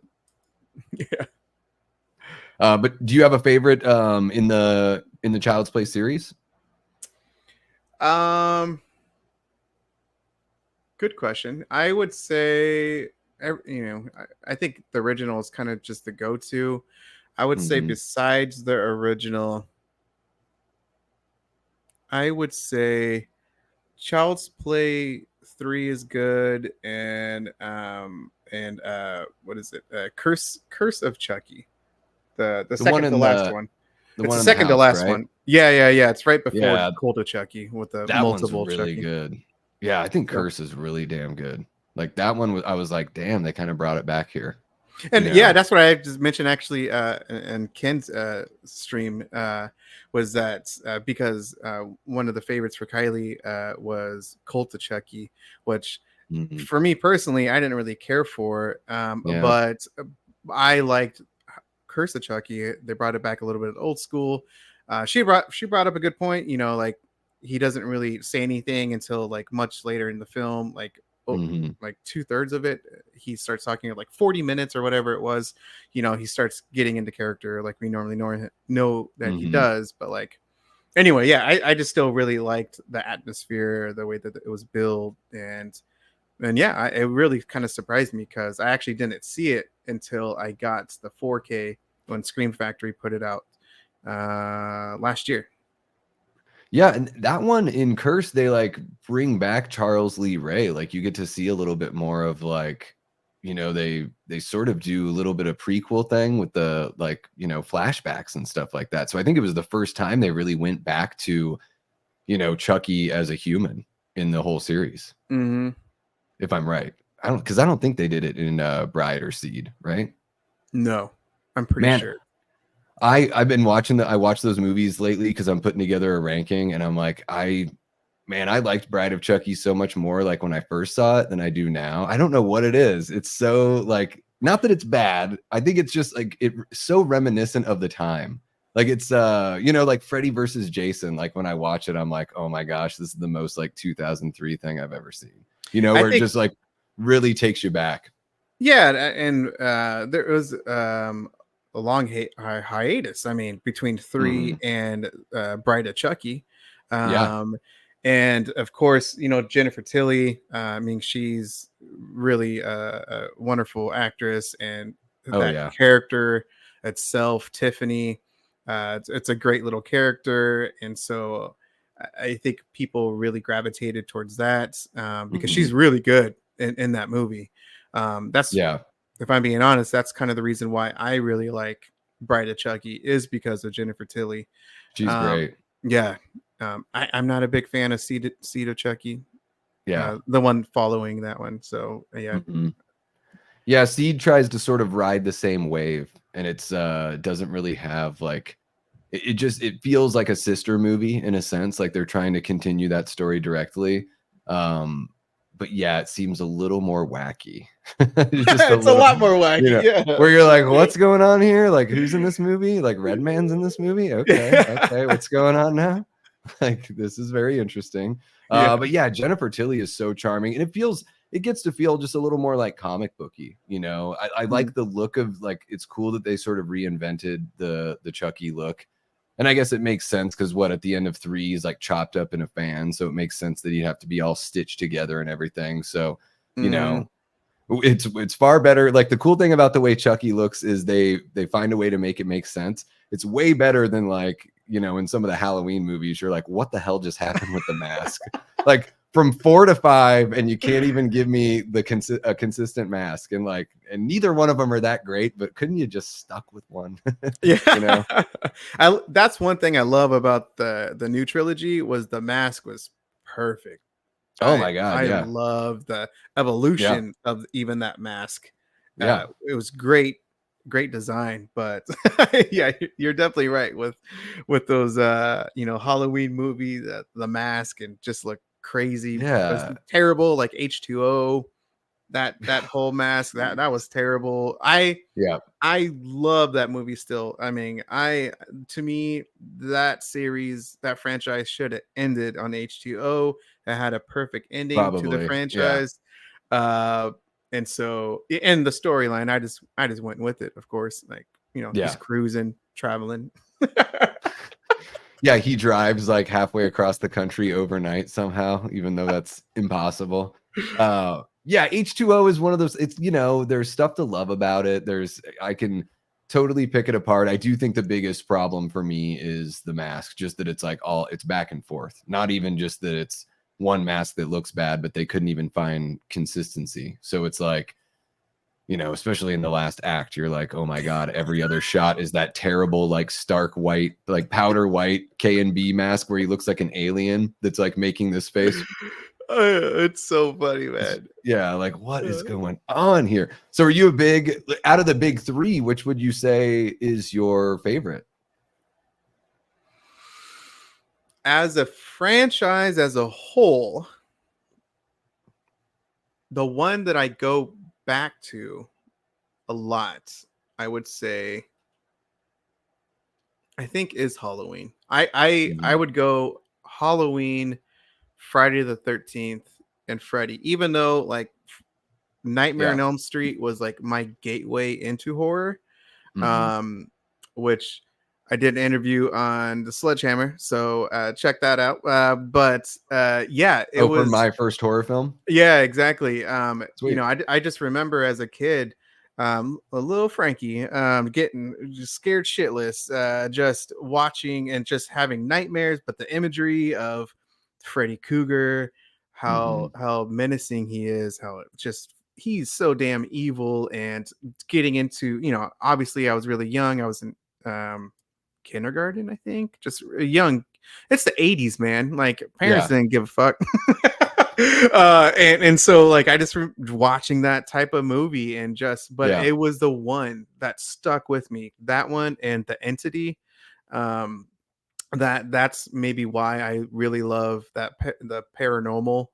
Yeah. But do you have a favorite in the Child's Play series? um Good question. I would say, I think the original is kind of just the go-to. I would say Hmm. besides the original, I would say Child's Play 3 is good, and what is it? Curse of Chucky. The The one second to in last the one. the It's one the in the second to house, last right? one. Yeah. It's right before Yeah, Cult of Chucky with the that one's multiple really Chucky. good. Yeah, I think So, Curse is really damn good. Like that one was I was like, damn, they kind of brought it back here, you and yeah, know? that's what I just mentioned actually, in Ken's stream, was that because one of the favorites for Kylie was Cult of Chucky, which Mhm. for me personally, I didn't really care for, Yeah. but I liked Curse of Chucky. They brought it back a little bit old school. She brought up a good point. Like he doesn't really say anything until like much later in the film, like Mhm. like 2/3 of it. He starts talking like 40 minutes or whatever it was. He starts getting into character like we normally know that he Mhm. does. But like anyway, yeah, I just still really liked the atmosphere, the way that it was built, and yeah, it really kind of surprised me because I actually didn't see it until I got the 4K when Scream Factory put it out last year. Yeah, and that one in Curse, they like bring back Charles Lee Ray. Like you get to see a little bit more of like, they sort of do a little bit of prequel thing with the like, flashbacks and stuff like that. So I think it was the first time they really went back to, Chucky as a human in the whole series, Hmm. if I'm right. I don't think they did it in Bride or Seed, right? No, I'm pretty Man, sure. I've been I watched those movies lately because I'm putting together a ranking and I'm like, I liked Bride of Chucky so much more like when I first saw it than I do now. I don't know what it is. It's so like not that it's bad. I think it's just like it's so reminiscent of the time. Like it's like Freddy versus Jason. Like when I watch it, I'm like, oh my gosh, this is the most like 2003 thing I've ever seen. I Where it think, just like really takes you back. yeah, and there was a long hiatus. I mean, between three Hmm. and Bride of Chucky, Yeah. um, and of course, Jennifer Tilly. I mean, she's really a wonderful actress, and Oh that yeah. character itself, Tiffany, it's a great little character, and so I think people really gravitated towards that because Hmm. she's really good in that movie. That's Yeah. If I'm being honest, that's kind of the reason why I really like Bride of Chucky is because of Jennifer Tilly. She's Um, great. yeah, I'm not a big fan of Seed of Chucky, Yeah. the one following that one. So yeah, Mhm. Yeah, Seed tries to sort of ride the same wave, and it's doesn't really have like it just it feels like a sister movie in a sense, like they're trying to continue that story directly. Um, but yeah, it seems a little more wacky. Just a It's a little, lot more wacky. Yeah. where you're like, what's going on here? Like, who's in this movie? Like, Redman's in this movie? Okay, okay, what's going on now? Like, this is very interesting. Yeah. But yeah, Jennifer Tilly is so charming, and it gets to feel just a little more like comic booky. I Mhm. like the look of, like, it's cool that they sort of reinvented the Chucky look. And I guess it makes sense because what at the end of 3 he's like chopped up in a fan, so it makes sense that he'd have to be all stitched together and everything. So, you Mhm. know, it's far better. Like, the cool thing about the way Chucky looks is they find a way to make it make sense. It's way better than, like, in some of the Halloween movies, you're like, what the hell just happened with the mask? Like, from 4 to 5, and you can't even give me a consistent mask, and neither one of them are that great, but couldn't you just stuck with one? Yeah. you know That's one thing I love about the new trilogy was the mask was perfect. Oh I my God, I yeah. love the Yeah. evolution of even that mask. Yeah. It was great design, but yeah, you're definitely right with those Halloween movies, the mask and just look crazy. It was Yeah. terrible, like H2O, that whole mask, that was terrible. Yeah. I love that movie still. I mean, to me, that series, that franchise should have ended on H2O. It had a perfect ending to the Probably. Yeah. franchise. Uh and so and the storyline, I just went with it, of course. Like, he's Yeah. cruising, traveling. Yeah, he drives like halfway across the country overnight somehow, even though that's impossible. Yeah, H2O is one of those. There's stuff to love about it. I can totally pick it apart. I do think the biggest problem for me is the mask, just that it's back and forth. Not even just that it's one mask that looks bad, but they couldn't even find consistency. So it's like, especially in the last act, you're like, oh my God, every other shot is that terrible, like, stark white, like powder white K&B mask where he looks like an alien that's like making this face. It's so funny, man. Yeah, like, what is Uh, going on here? So are you out of the big three, which would you say is your favorite? as a franchise as a whole, the one that I go back to a lot, I would say, I think is Halloween. I Mhm. would go Halloween, Friday the 13th, and Freddy. Even though like Nightmare Yeah. on Elm Street was like my gateway into horror, Mhm. um, which I did an interview on the Sledgehammer, so check that out. But yeah, it Oh, for was. my first horror film? Yeah, exactly. Sweet. I just remember as a kid, a little Frankie, getting just scared shitless, just watching and just having nightmares. But the imagery of Freddy Cougar, Mhm. how menacing he is, how it just he's so damn evil, and getting into, obviously I was really young. I was in kindergarten, I think, just young. It's the 80s, man. Like, parents Yeah. didn't give a fuck. And so like I just watching that type of movie, and just but Yeah. it was the one that stuck with me, that one and The Entity. um that's maybe why I really love the paranormal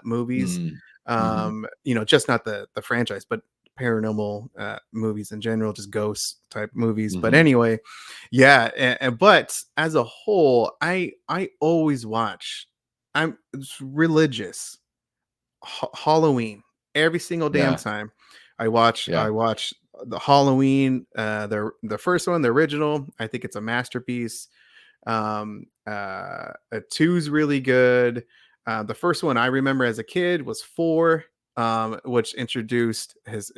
movies. Mm. Mhm. Just not the franchise, but paranormal movies in general, just ghost type movies. But Mhm. anyway, yeah, but as a whole, I always watch. I'm religious. Halloween every single damn Yeah. time. I Yeah. watch the Halloween, the first one, the original. I think it's a masterpiece. Two's really good. The first one I remember as a kid was four, which introduced his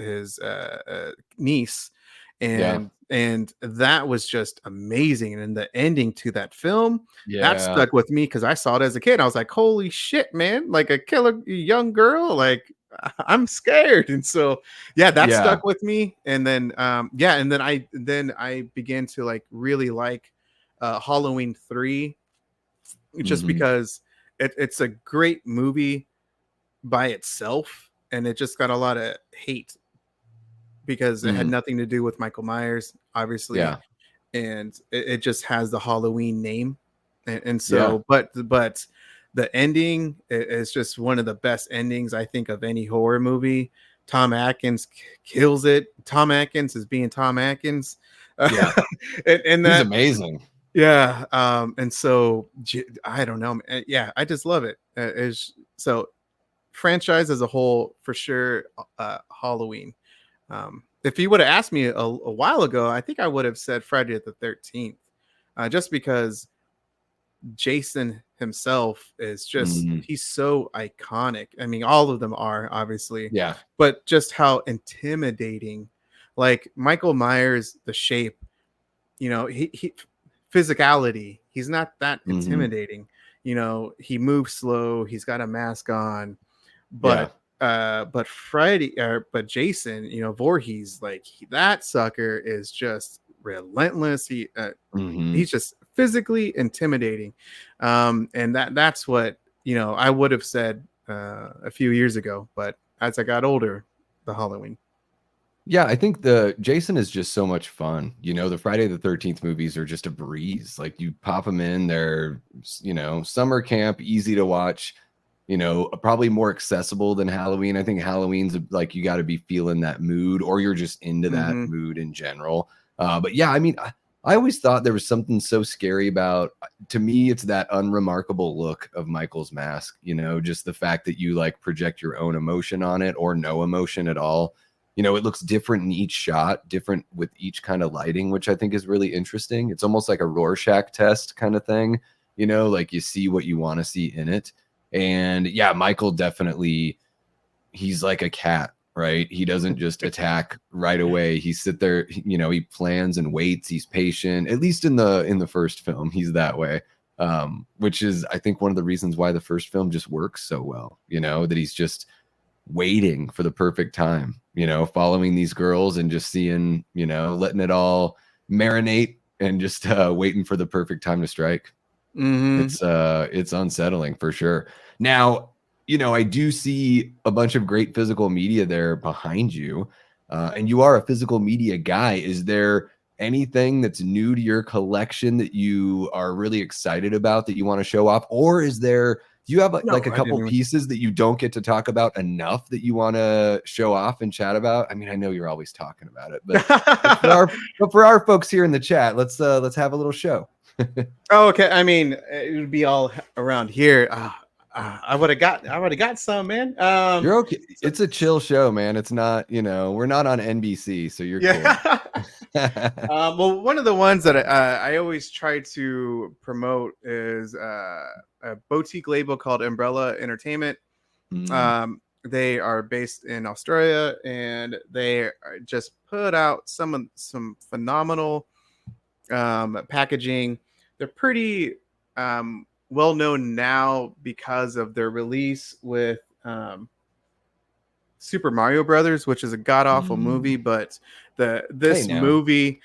niece, Yeah. and that was just amazing. And then the ending to that film, that Yeah. stuck with me because I saw it as a kid. I was like, "Holy shit, man! Like a killer young girl! Like I'm scared." And so, yeah, that Yeah. stuck with me. And then, yeah, and then I began to like really like Halloween 3, just Mhm. because it's a great movie by itself, and it just got a lot of hate because it had Mm. nothing to do with Michael Myers, obviously. Yeah. and it just has the Halloween name, and Yeah. so but the ending is just one of the best endings I think of any horror movie. Tom Atkins kills it. Tom Atkins is being Tom Atkins, Yeah. and He's that amazing. yeah, and so I don't know, yeah, I just love it. Is so franchise as a whole for sure. Halloween. If you would have asked me a while ago, I think I would have said Friday the 13th, just because Jason himself is just, Mhm. he's so iconic. I mean, all of them are obviously, Yeah. but just how intimidating. Like Michael Myers, the shape, he physicality, he's not that Mhm. intimidating. He moves slow, he's got a mask on, Yeah. but Freddy, but Jason, Voorhees, like that sucker is just relentless. Mhm. He's just physically intimidating, and that's what I would have said a few years ago. But as I got older, the Halloween. Yeah, I think the Jason is just so much fun. The Friday the 13th movies are just a breeze. Like you pop them in, they're, summer camp, easy to watch, probably more accessible than Halloween. I think Halloween's like you got to be feeling that mood or you're just into that Hmm. mood in general. But yeah, I mean, I always thought there was something so scary about, to me, it's that unremarkable look of Michael's mask, just the fact that you like project your own emotion on it or no emotion at all. It looks different in each shot, different with each kind of lighting, which I think is really interesting. It's almost like a Rorschach test kind of thing, like you see what you want to see in it. And yeah, Michael definitely, he's like a cat, right? He doesn't just attack right away. He sit there, he plans and waits. He's patient. At least in the first film, he's that way. Which is I think one of the reasons why the first film just works so well, that he's just waiting for the perfect time, following these girls and just seeing, letting it all marinate and just waiting for the perfect time to strike. Hmm. It's unsettling for sure. Now, I do see a bunch of great physical media there behind you. And you are a physical media guy. Is there anything that's new to your collection that you are really excited about that you want to show off? Or do you have like No, a I didn't couple even. pieces that you don't get to talk about enough that you want to show off and chat about? I mean, I know you're always talking about it, but for our folks here in the chat, let's have a little show. Oh, okay. I mean, it would be all around here. I would have got some, man. You're okay. So, It's a chill show, man. It's not, we're not on NBC, so you're cool. yeah. Well, one of the ones that I always try to promote is a boutique label called Umbrella Entertainment. Mm, They are based in Australia, and just put out some phenomenal packaging. They're pretty well known now because of their release with Super Mario Brothers, which is a god awful movie, mm. but the Hey, this now. movie,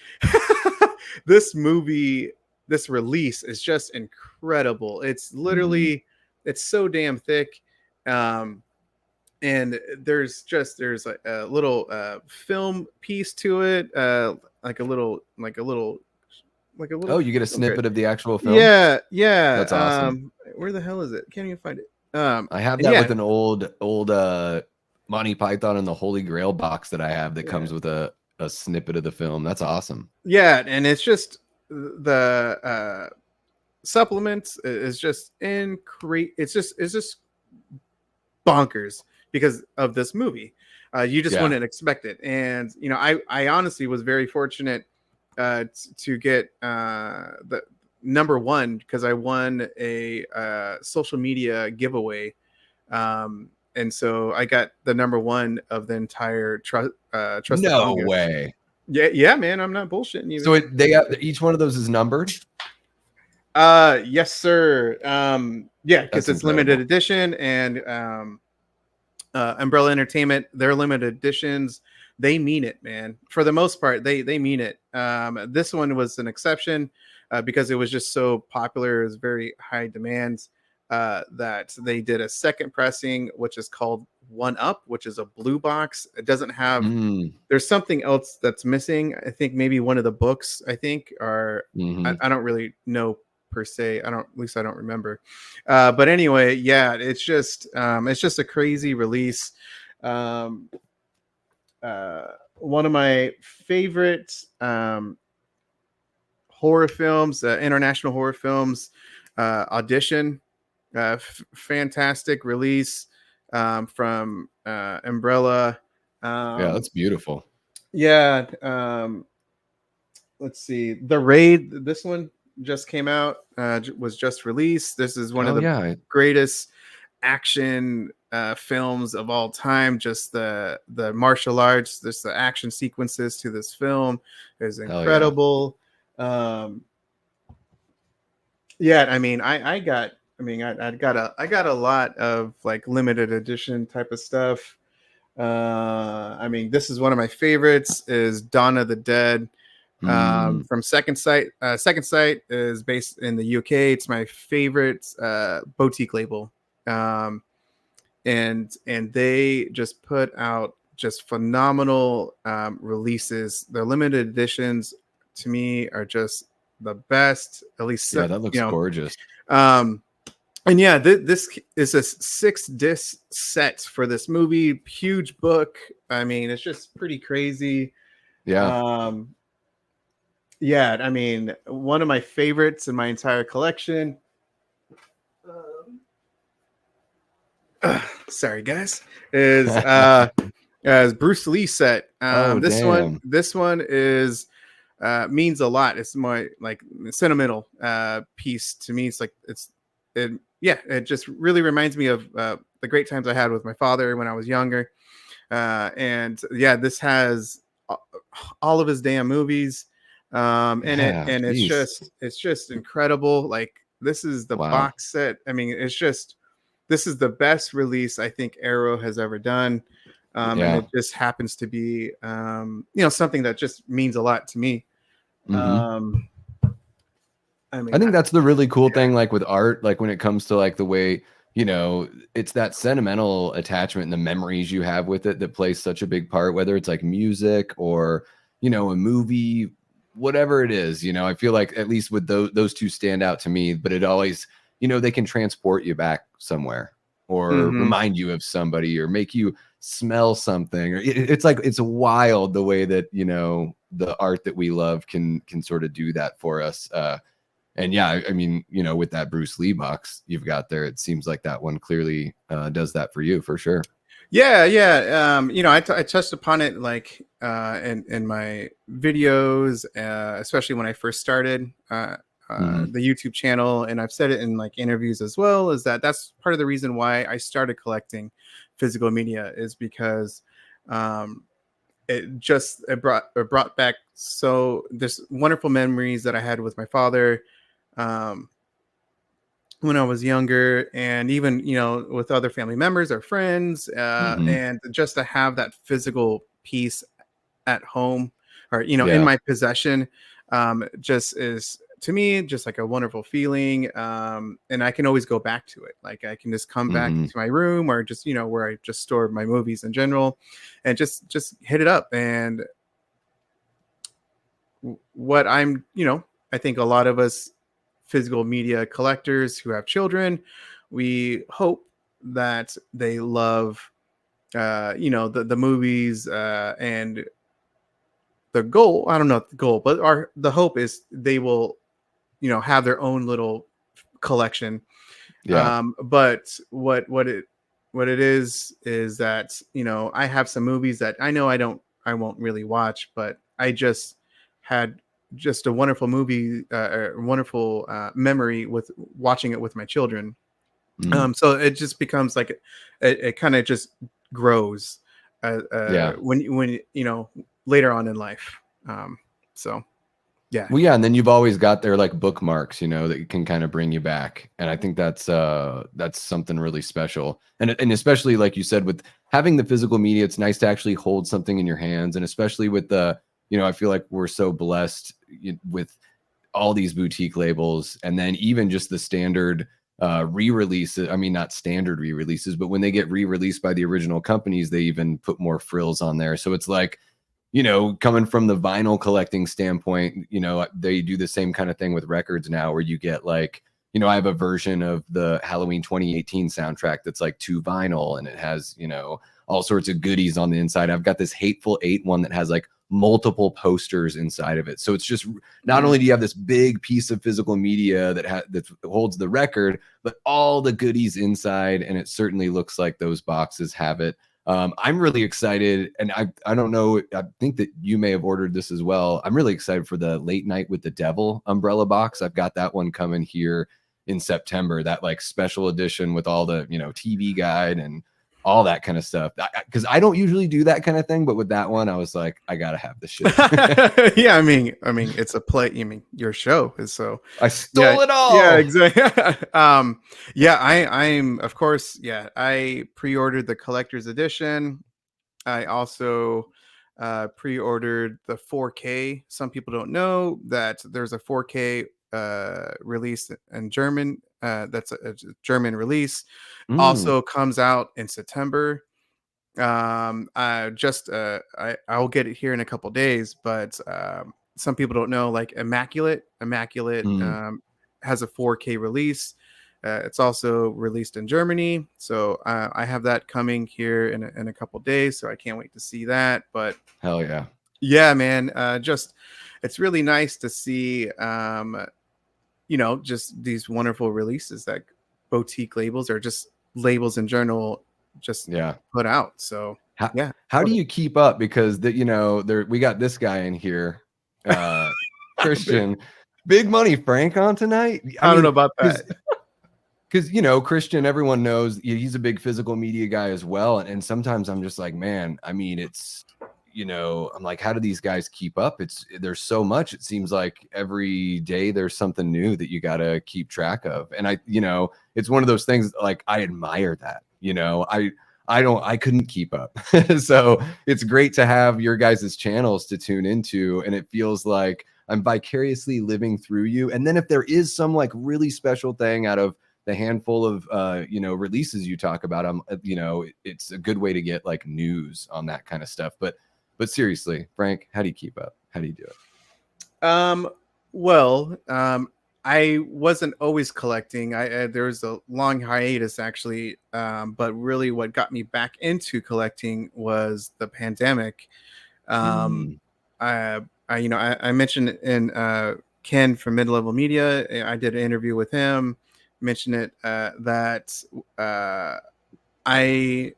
this movie, this release is just incredible. It's Mhm. literally, it's so damn thick. Um, and there's a little film piece to it, like a little Oh, you get a film credit. snippet of the actual film? Yeah, yeah. That's awesome. Where the hell is it? Can't even find it. I have And that yeah, with an old Monty Python and the Holy Grail box that I have that yeah, comes with a snippet of the film. That's awesome. yeah. And it's just the supplements is just it's just bonkers because of this movie. You just Yeah. wouldn't expect it, and I honestly was very fortunate to get the number one because I won a social media giveaway, and so I got the number one of the entire trusted No manga. way. Yeah, yeah, man, I'm not bullshitting you, So man. they have each one of those is numbered? Yes, sir. Yeah, because That's it's limited incredible. edition, and Umbrella Entertainment, their limited editions, they mean it, man. For the most part, they mean it. This one was an exception because it was just so popular. It was very high demand. that they did a second pressing, which is called One Up, which is a blue box. It doesn't have. Mm, There's something else that's missing. I think maybe one of the books. I think, or hmm. I don't really know per se. I don't. At least I don't remember. But anyway, yeah, it's just a crazy release. Um, One of my favorite horror films, international horror films, Audition, fantastic release from Umbrella. Yeah, Um, that's beautiful. yeah, let's see, The Raid. This one just came out, was just released. This is one of Oh the yeah, greatest action films of all time. Just the martial arts, just the action sequences to this film is hell yeah. incredible. Um, yeah, I mean, I got, I mean, I got a lot of like limited edition type of stuff. I mean, this is one of my favorites. Is Dawn of the Dead, Mm, from Second Sight. Second Sight is based in the UK. It's my favorite boutique label, um, and they just put out just phenomenal releases. Their limited editions to me are just the best. At least yeah, that looks you gorgeous. know. And yeah, this is a 6 disc set for this movie. Huge book. I mean, it's just pretty crazy. Yeah. Um, yeah, I mean, one of my favorites in my entire collection. Sorry, guys. Is as Bruce Lee set. Oh damn. This one is means a lot. It's my like sentimental piece to me. It's like it yeah, it just really reminds me of the great times I had with my father when I was younger. And yeah, this has all of his damn movies in it, Yeah. and Jeez. it's just incredible. Like this is the Wow. box set. I mean, it's just this is the best release I think Arrow has ever done. And Yeah. it just happens to be something that just means a lot to me. Hmm. um I I mean, think that's the really cool yeah. thing, like with art, like when it comes to like the way, it's that sentimental attachment and the memories you have with it that plays such a big part, whether it's like music or, a movie, whatever it is, I feel like at least with those two stand out to me, but it always, they can transport you back somewhere or Hmm. remind you of somebody or make you smell something or it's like it's wild the way that the art that we love can sort of do that for us. And yeah, I mean, with that Bruce Lee box you've got there, it seems like that one clearly does that for you for sure. Yeah, yeah. I touched upon it like in my videos, especially when I first started Hmm. the YouTube channel, and I've said it in like interviews as well. Is that that's part of the reason why I started collecting physical media is because um, it brought back so this wonderful memories that I had with my father. Um, when I was younger, and even with other family members or friends, Hmm. and just to have that physical piece at home or in Yeah. my possession, just is to me just like a wonderful feeling. And I can always go back to it. Like I can just come back Hmm. into my room or just where I just store my movies in general, and just hit it up. And what I think a lot of us physical media collectors who have children, we hope that they love, the movies, and the goal. I don't know the goal, but the hope is they will, have their own little collection. Yeah. But what it is that I have some movies that I won't really watch, but I just had just a wonderful movie, a wonderful memory with watching it with my children. Mm. So it just becomes like it kind of just grows Yeah. when later on in life. Um, so yeah. Well, yeah, and then you've always got their like bookmarks, that can kind of bring you back. And I think that's something really special. And especially like you said, with having the physical media, it's nice to actually hold something in your hands. And especially with I feel like we're so blessed with all these boutique labels and then even just the standard re-releases. I mean, not standard re-releases, but when they get re-released by the original companies, they even put more frills on there. So it's like, coming from the vinyl collecting standpoint, they do the same kind of thing with records now, where you get like, I have a version of the Halloween 2018 soundtrack that's like 2 vinyl, and it has, all sorts of goodies on the inside. I've got this Hateful Eight one that has like multiple posters inside of it. So it's just, not only do you have this big piece of physical media that holds the record, but all the goodies inside, and it certainly looks like those boxes have it. I'm really excited, and I don't know, I think that you may have ordered this as well. I'm really excited for the Late Night with the Devil umbrella box. I've got that one coming here in September, that like special edition with all the, TV guide and all that kind of stuff. Because I don't usually do that kind of thing, but with that one, I was like, I gotta have this shit. Yeah, I mean, it's a play. I mean, your show is so. I stole it all. Yeah, exactly. Yeah, I'm of course. Yeah, I pre-ordered the collector's edition. I also pre-ordered the 4K. Some people don't know that there's a 4K release in German. That's a German release. Also comes out in September. I'll get it here in a couple days, but some people don't know, like Immaculate has a 4K release. It's also released in Germany, so I have that coming here in a couple days, so I can't wait to see that. But hell yeah, man, just it's really nice to see just these wonderful releases that boutique labels or just labels in general just put out. So how do you keep up? Because we got this guy in here, Christian, big money Frank on tonight. I don't know about that. Because Christian, everyone knows he's a big physical media guy as well, and sometimes I'm just like, man, I mean, it's I'm like, how do these guys keep up? There's so much. It seems like every day there's something new that you got to keep track of. And it's one of those things, like, I admire that. I couldn't keep up. So it's great to have your guys' channels to tune into, and it feels like I'm vicariously living through you. And then if there is some like really special thing out of the handful of releases you talk about, it's a good way to get like news on that kind of stuff. But seriously, Frank, how do you keep up? How do you do it? Well, I wasn't always collecting. There was a long hiatus actually, but really what got me back into collecting was the pandemic. I mentioned in Ken from Mid Level Media, I did an interview with him. Mentioned it that I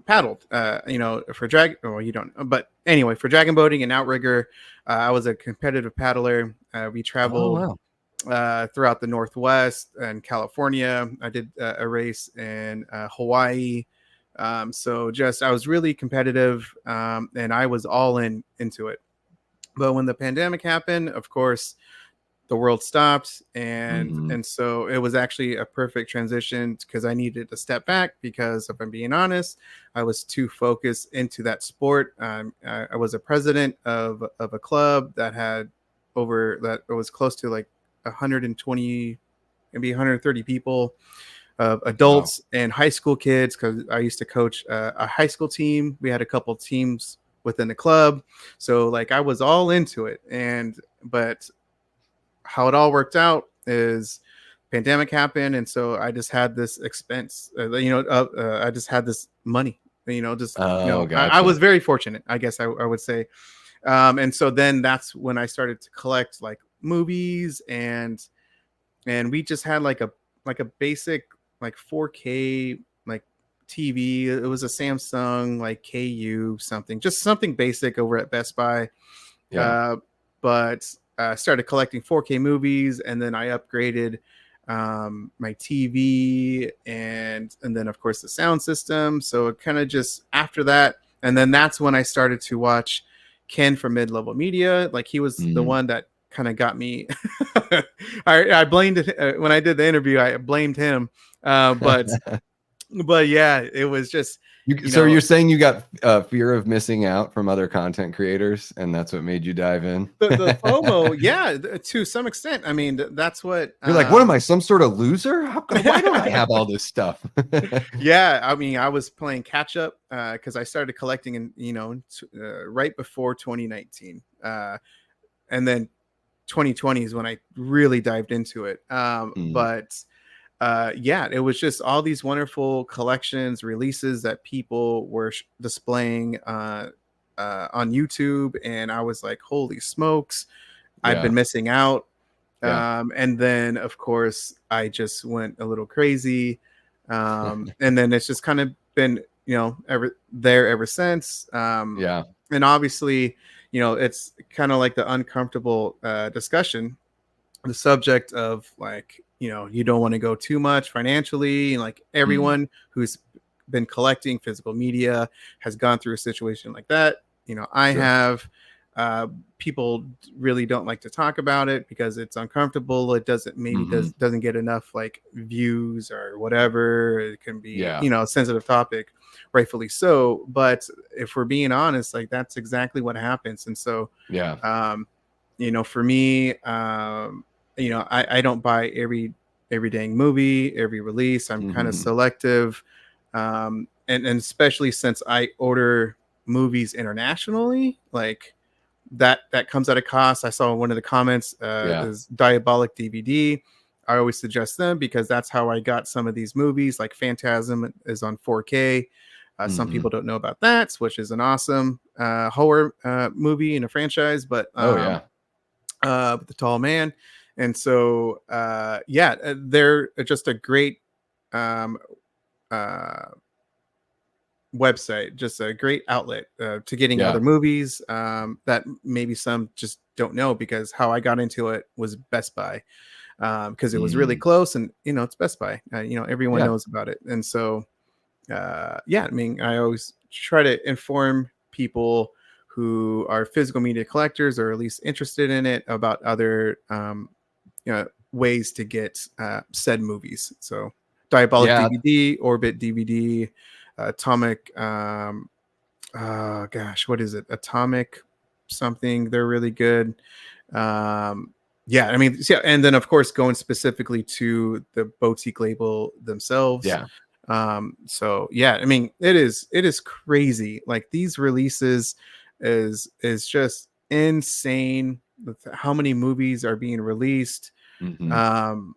paddled, for drag. Well, you don't, but anyway, for dragon boating and outrigger, I was a competitive paddler. We traveled throughout the Northwest and California. I did a race in Hawaii. So I was really competitive, and I was all into it. But when the pandemic happened, of course, the world stopped, and so it was actually a perfect transition because I needed to step back, because if I'm being honest, I was too focused into that sport. I was a president of a club that was close to like 120, maybe 130 people, of adults and high school kids, because I used to coach a high school team. We had a couple teams within the club, so like I was all into it. But how it all worked out is pandemic happened, and so I just had this expense. I just had this money. Gotcha. I was very fortunate, I guess I would say. And so then that's when I started to collect like movies, and we just had like a basic like 4K like TV. It was a Samsung like KU something, just something basic over at Best Buy. But started collecting 4K movies, and then I upgraded my TV and then of course the sound system. So it kind of just after that, and then that's when I started to watch Ken from Mid Level Media. Like he was the one that kind of got me. I blamed it when I did the interview. I blamed him, but yeah, it was just you So know, you're saying you got fear of missing out from other content creators, and that's what made you dive in? the FOMO, yeah, to some extent. I mean, that's what You're like, what am I, some sort of loser? Why don't I have all this stuff? yeah, I mean, I was playing catch up because I started collecting in, right before 2019. And then 2020 is when I really dived into it. Mm, But yeah, it was just all these wonderful collections, releases that people were displaying on YouTube. And I was like, holy smokes, I've yeah, been missing out. yeah. And then, of course, I just went a little crazy. And then it's just kind of been, ever since. Yeah. And obviously, it's kind of like the uncomfortable discussion, the subject of like, you don't want to go too much financially. And like Mm, everyone who's been collecting physical media has gone through a situation like that. I sure. have people really don't like to talk about it because it's uncomfortable. It doesn't maybe Hmm. doesn't get enough like views or whatever. It can be, Yeah. a sensitive topic, rightfully so. But if we're being honest, like that's exactly what happens. And so Yeah. um, for me, I don't buy every dang movie, every release. I'm kind of Hmm. selective. And especially since I order movies internationally, like that comes at a cost. I saw one of the comments Yeah. is Diabolic DVD. I always suggest them because that's how I got some of these movies. Like Phantasm is on 4K. Some Hmm. people don't know about that, which is an awesome horror movie and a franchise. But Oh yeah. The Tall Man, and so yeah, they're just a great um, uh, website, just a great outlet to getting other Yeah. movies that maybe some just don't know, because how I got into it was Best Buy, because it was really Mm, close, and it's Best Buy, everyone yeah. knows about it. And so yeah, I mean, I always try to inform people who are physical media collectors or at least interested in it about other ways to get said movies. So Diabolic Yeah. DVD, Orbit DVD, Atomic gosh, what is it, Atomic something, they're really good. Yeah, I mean, yeah, and then of course going specifically to the boutique label themselves. Yeah. So yeah, I mean, it is crazy, like these releases is just insane with how many movies are being released. Hmm. um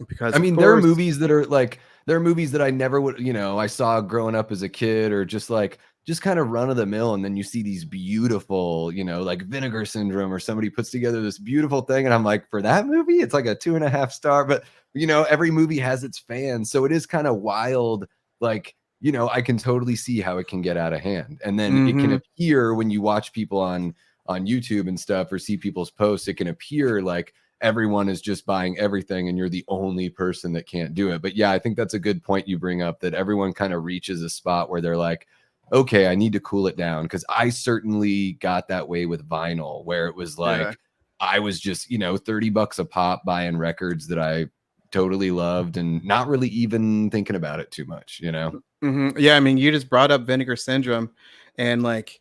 because I of mean, there are course. movies that are like, there are movies that I never would, I saw growing up as a kid, or just like, just kind of run of the mill. And then you see these beautiful, like Vinegar Syndrome, or somebody puts together this beautiful thing. And I'm like, for that movie, it's like a 2.5 star. But, every movie has its fans. So it is kind of wild. Like, I can totally see how it can get out of hand. And then it can Mhm. appear when you watch people on YouTube and stuff, or see people's posts, it can appear like everyone is just buying everything and you're the only person that can't do it. But yeah, I think that's a good point you bring up, that everyone kind of reaches a spot where they're like, okay, I need to cool it down. Cause I certainly got that way with vinyl, where it was Yeah. like, I was just, $30 a pop buying records that I totally loved and not really even thinking about it too much. Yeah, I mean, you just brought up Vinegar Syndrome, and like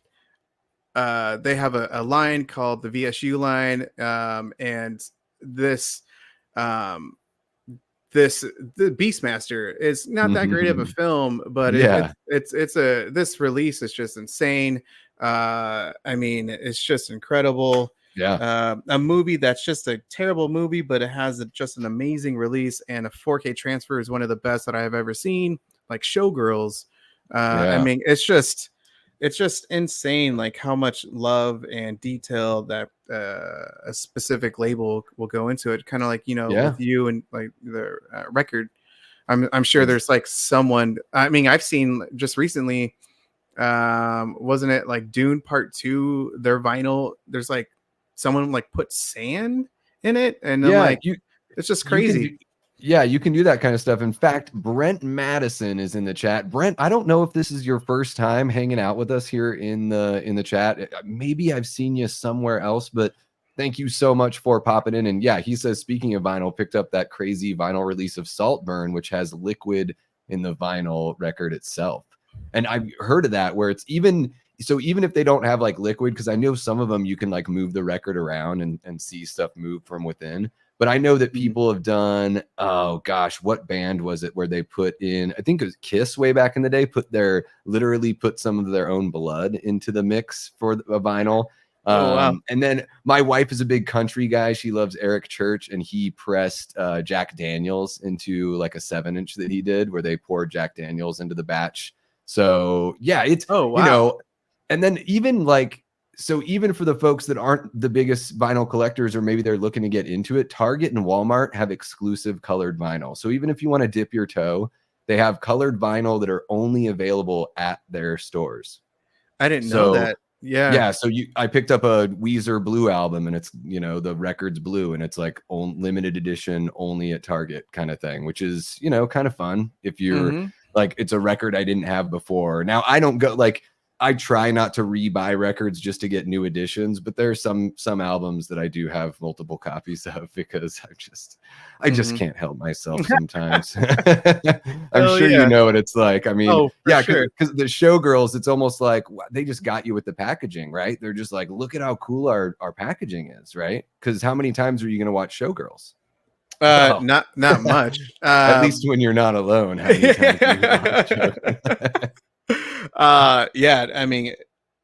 they have a line called the VSU line, and this um this the Beastmaster is not that great of a film, but Yeah. it's a this release is just insane. I mean, it's just incredible. Yeah. A movie that's just a terrible movie, but it has just an amazing release, and a 4K transfer is one of the best that I have ever seen. Like Showgirls, I Yeah. mean, it's just insane, like how much love and detail that a specific label will go into it. Kind of like, Yeah. with you and like the record. I'm sure Ex- there's like someone. I mean, I've seen just recently. Wasn't it like Dune Part Two? Their vinyl. There's like someone like put sand in it, and I'm Yeah. like, it's just You can do, crazy. yeah, you can do that kind of stuff. In fact, Brent Madison is in the chat. Brent, I don't know if this is your first time hanging out with us here in the chat. Maybe I've seen you somewhere else, but thank you so much for popping in. And yeah, he says, speaking of vinyl, picked up that crazy vinyl release of Saltburn, which has liquid in the vinyl record itself. And I've heard of that where it's even so even if they don't have like liquid, because I know some of them you can like move the record around and see stuff move from within. But I know that Mhm. people have done, oh gosh, what band was it where they put in, I think it was Kiss way back in the day, literally put some of their own blood into the mix for a vinyl. Oh wow. And then my wife is a big country guy. She loves Eric Church, and he pressed Jack Daniels into like a 7-inch that he did where they poured Jack Daniels into the batch. So yeah, it's, Oh wow. and then even like, so even for the folks that aren't the biggest vinyl collectors, or maybe they're looking to get into it, Target and Walmart have exclusive colored vinyl. So even if you want to dip your toe, they have colored vinyl that are only available at their stores. I didn't know So that. Yeah. yeah, so I picked up a Weezer Blue album, and it's, the record's blue, and it's like limited edition only at Target kind of thing, which is, kind of fun if you're Hmm. like, it's a record I didn't have before. Now I don't go like, I try not to rebuy records just to get new editions, but there's some albums that I do have multiple copies of because I just Hmm. can't help myself sometimes. I'm Oh sure you yeah. know what it's like. I mean, Oh, for yeah, sure. because the showgirls, it's almost like they just got you with the packaging, right? They're just like, look at how cool our packaging is, right? Because how many times are you going to watch Showgirls? Oh, Not much. at least when you're not alone, how many times do you watch Showgirls? Yeah, I mean,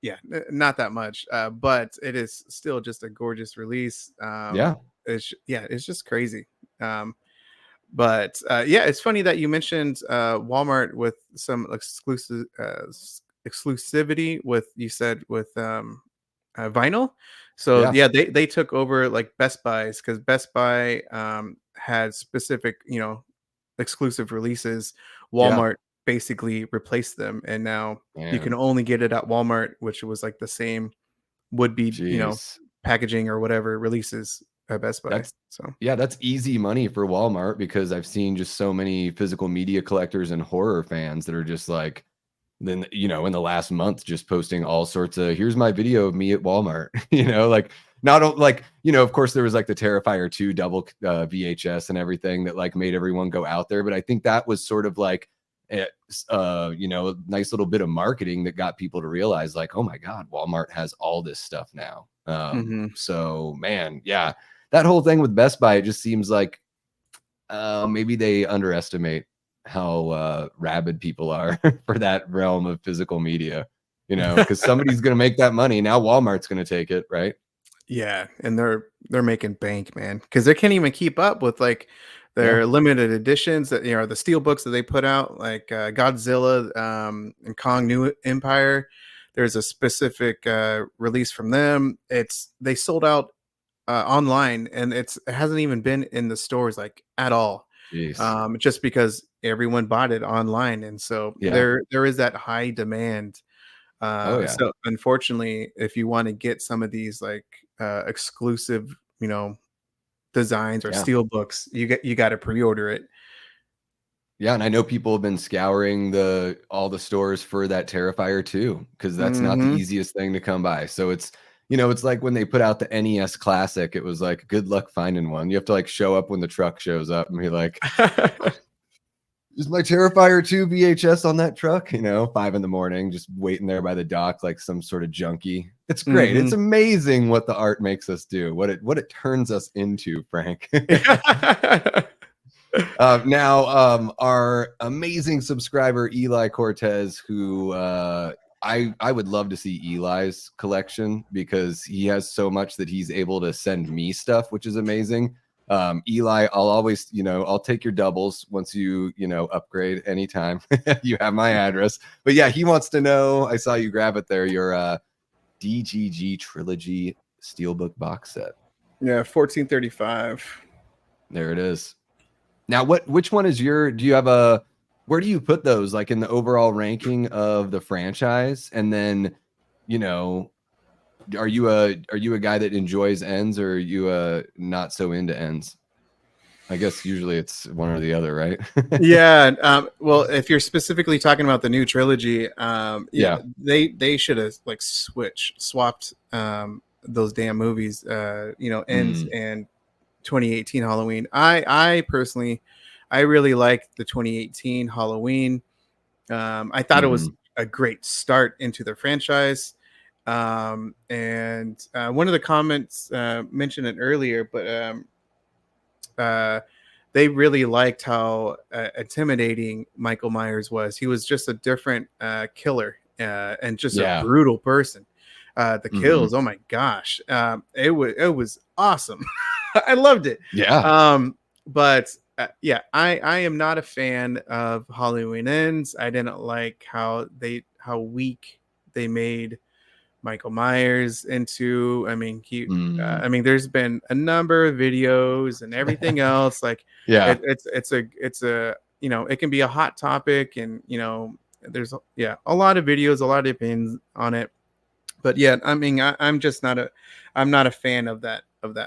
yeah, not that much. But it is still just a gorgeous release. Yeah, It's just crazy. Um, but yeah, it's funny that you mentioned Walmart with some exclusivity with, you said, with vinyl. So yeah, yeah, they took over like Best Buy's, because Best Buy had specific, exclusive releases. yeah. Walmart basically replaced them, and now you can Man, only get it at Walmart, which was like the same would be, jeez. packaging or whatever releases at Best Buy. That's So Yeah, that's easy money for Walmart because I've seen just so many physical media collectors and horror fans that are just like, then in the last month just posting all sorts of, here's my video of me at Walmart. Like, like, of course there was like the Terrifier 2 double VHS and everything that like made everyone go out there, but I think that was sort of like a nice little bit of marketing that got people to realize like, oh my god, Walmart has all this stuff now. mhm. So man, yeah, that whole thing with Best Buy, it just seems like maybe they underestimate how rabid people are for that realm of physical media, because somebody's going to make that money. Now Walmart's going to take it, right? Yeah, and they're making bank, man, because they can't even keep up with like Yeah. their limited editions, that the steel books that they put out, like Godzilla and Kong New Empire. There's a specific release from them. They sold out online, and it hasn't even been in the stores like at all, Jeez. just because everyone bought it online, and so Yeah. there is that high demand. Oh, yeah. So unfortunately, if you want to get some of these like exclusive, designs or Yeah. steel books, you got to pre-order it. Yeah. And I know people have been scouring all the stores for that Terrifier too, because that's not the Hmm. easiest thing to come by. So it's like when they put out the NES Classic, it was like, good luck finding one. You have to like show up when the truck shows up and be like, is my Terrifier 2 VHS on that truck? 5 a.m, just waiting there by the dock like some sort of junkie. It's great. Hmm. It's amazing what the art makes us do, what it turns us into, Frank. Now, our amazing subscriber Eli Cortez, who I would love to see Eli's collection because he has so much that he's able to send me stuff, which is amazing. Eli, I'll always, I'll take your doubles once you, upgrade anytime. You have my address. But yeah, he wants to know. I saw you grab it there. Your DGG trilogy steelbook box set. Yeah, 1435. There it is. Now, which one is do you have where do you put those like in the overall ranking of the franchise? And then, you know, are you a guy that enjoys ends, or are you not so into ends? I guess usually it's one or the other, right? Yeah, well, if you're specifically talking about the new trilogy, yeah, Yeah. they should have like swapped those damn movies, Ends Mm, and 2018 Halloween. I personally, I really like the 2018 Halloween. I thought it was Mhm. a great start into the franchise. And one of the comments mentioned it earlier, but uh, they really liked how intimidating Michael Myers was. He was just a different killer and just a Yeah. brutal person. The Mhm. kills, oh my gosh, it was awesome. I loved it. Yeah. But yeah, I am not a fan of Halloween Ends. I didn't like how weak they made Michael Myers into. I mean, Mm. I mean, there's been a number of videos and everything else. Like, Yeah. it's a it can be a hot topic, and there's a lot of videos, a lot of opinions on it. But yeah, I mean, I'm not a fan of that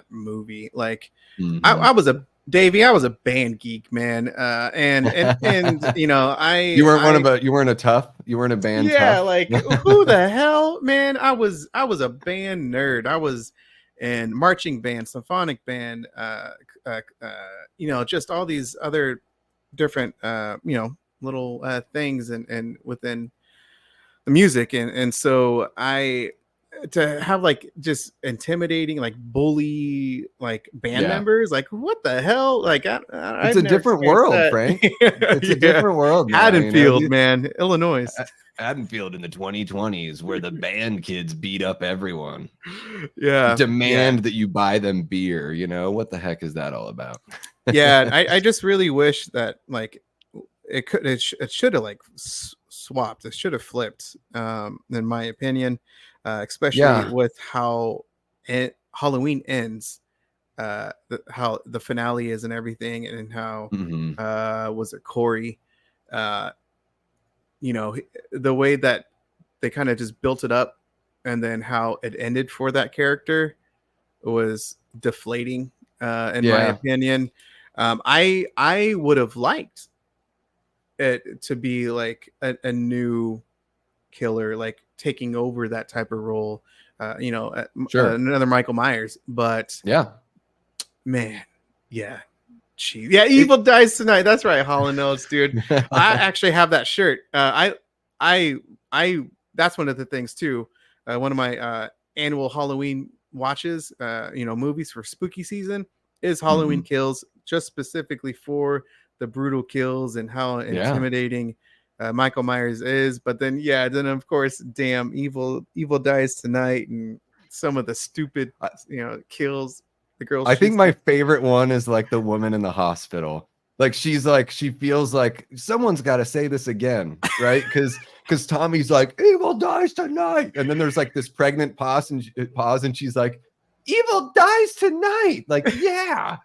movie. Like, I Mhm. was a Davey, I was a band geek, man. And You weren't a tough? You weren't a band yeah, tough? like who the hell, man? I was a band nerd. I was in marching band, symphonic band, just all these other different little things and within the music. And so I to have like just intimidating, like bully, like band Yeah. members, like what the hell, like It's I've a never different experienced world, that. Frank. It's a Yeah, different world now, you know? Haddonfield, man, Illinois. A Haddonfield in the 2020s where the band kids beat up everyone. Yeah, yeah, Demand that you buy them beer, you know? What the heck is that all about? yeah. I just really wish that like it should have like swapped. It should have flipped, in my opinion, especially Yeah. with how Halloween ends, how the finale is and everything, and how Mhm. was it Corey, uh, the way that they kind of just built it up, and then how it ended for that character was deflating, in my Yeah. opinion. I would have liked it to be like a new killer, like taking over that type of role, Sure. another Michael Myers. But Yeah. man, yeah, yeah, It Evil Dies Tonight. That's right, Holland Notes, dude. I actually have that shirt. I that's one of the things too. One of my annual Halloween watches, movies for spooky season is Halloween Mhm. Kills, just specifically for the brutal kills and how Yeah. intimidating Michael Myers is. But then, yeah, then of course, damn, Evil Dies Tonight, and some of the stupid, I kills. The girl I think shoots. my favorite one is, like, the woman in the hospital. Like, she feels like, "Someone's gotta say this again," right? Because Tommy's like, "Evil dies tonight," and then there's, like, this pregnant pause, and she's like, "Evil dies tonight!" Like, yeah.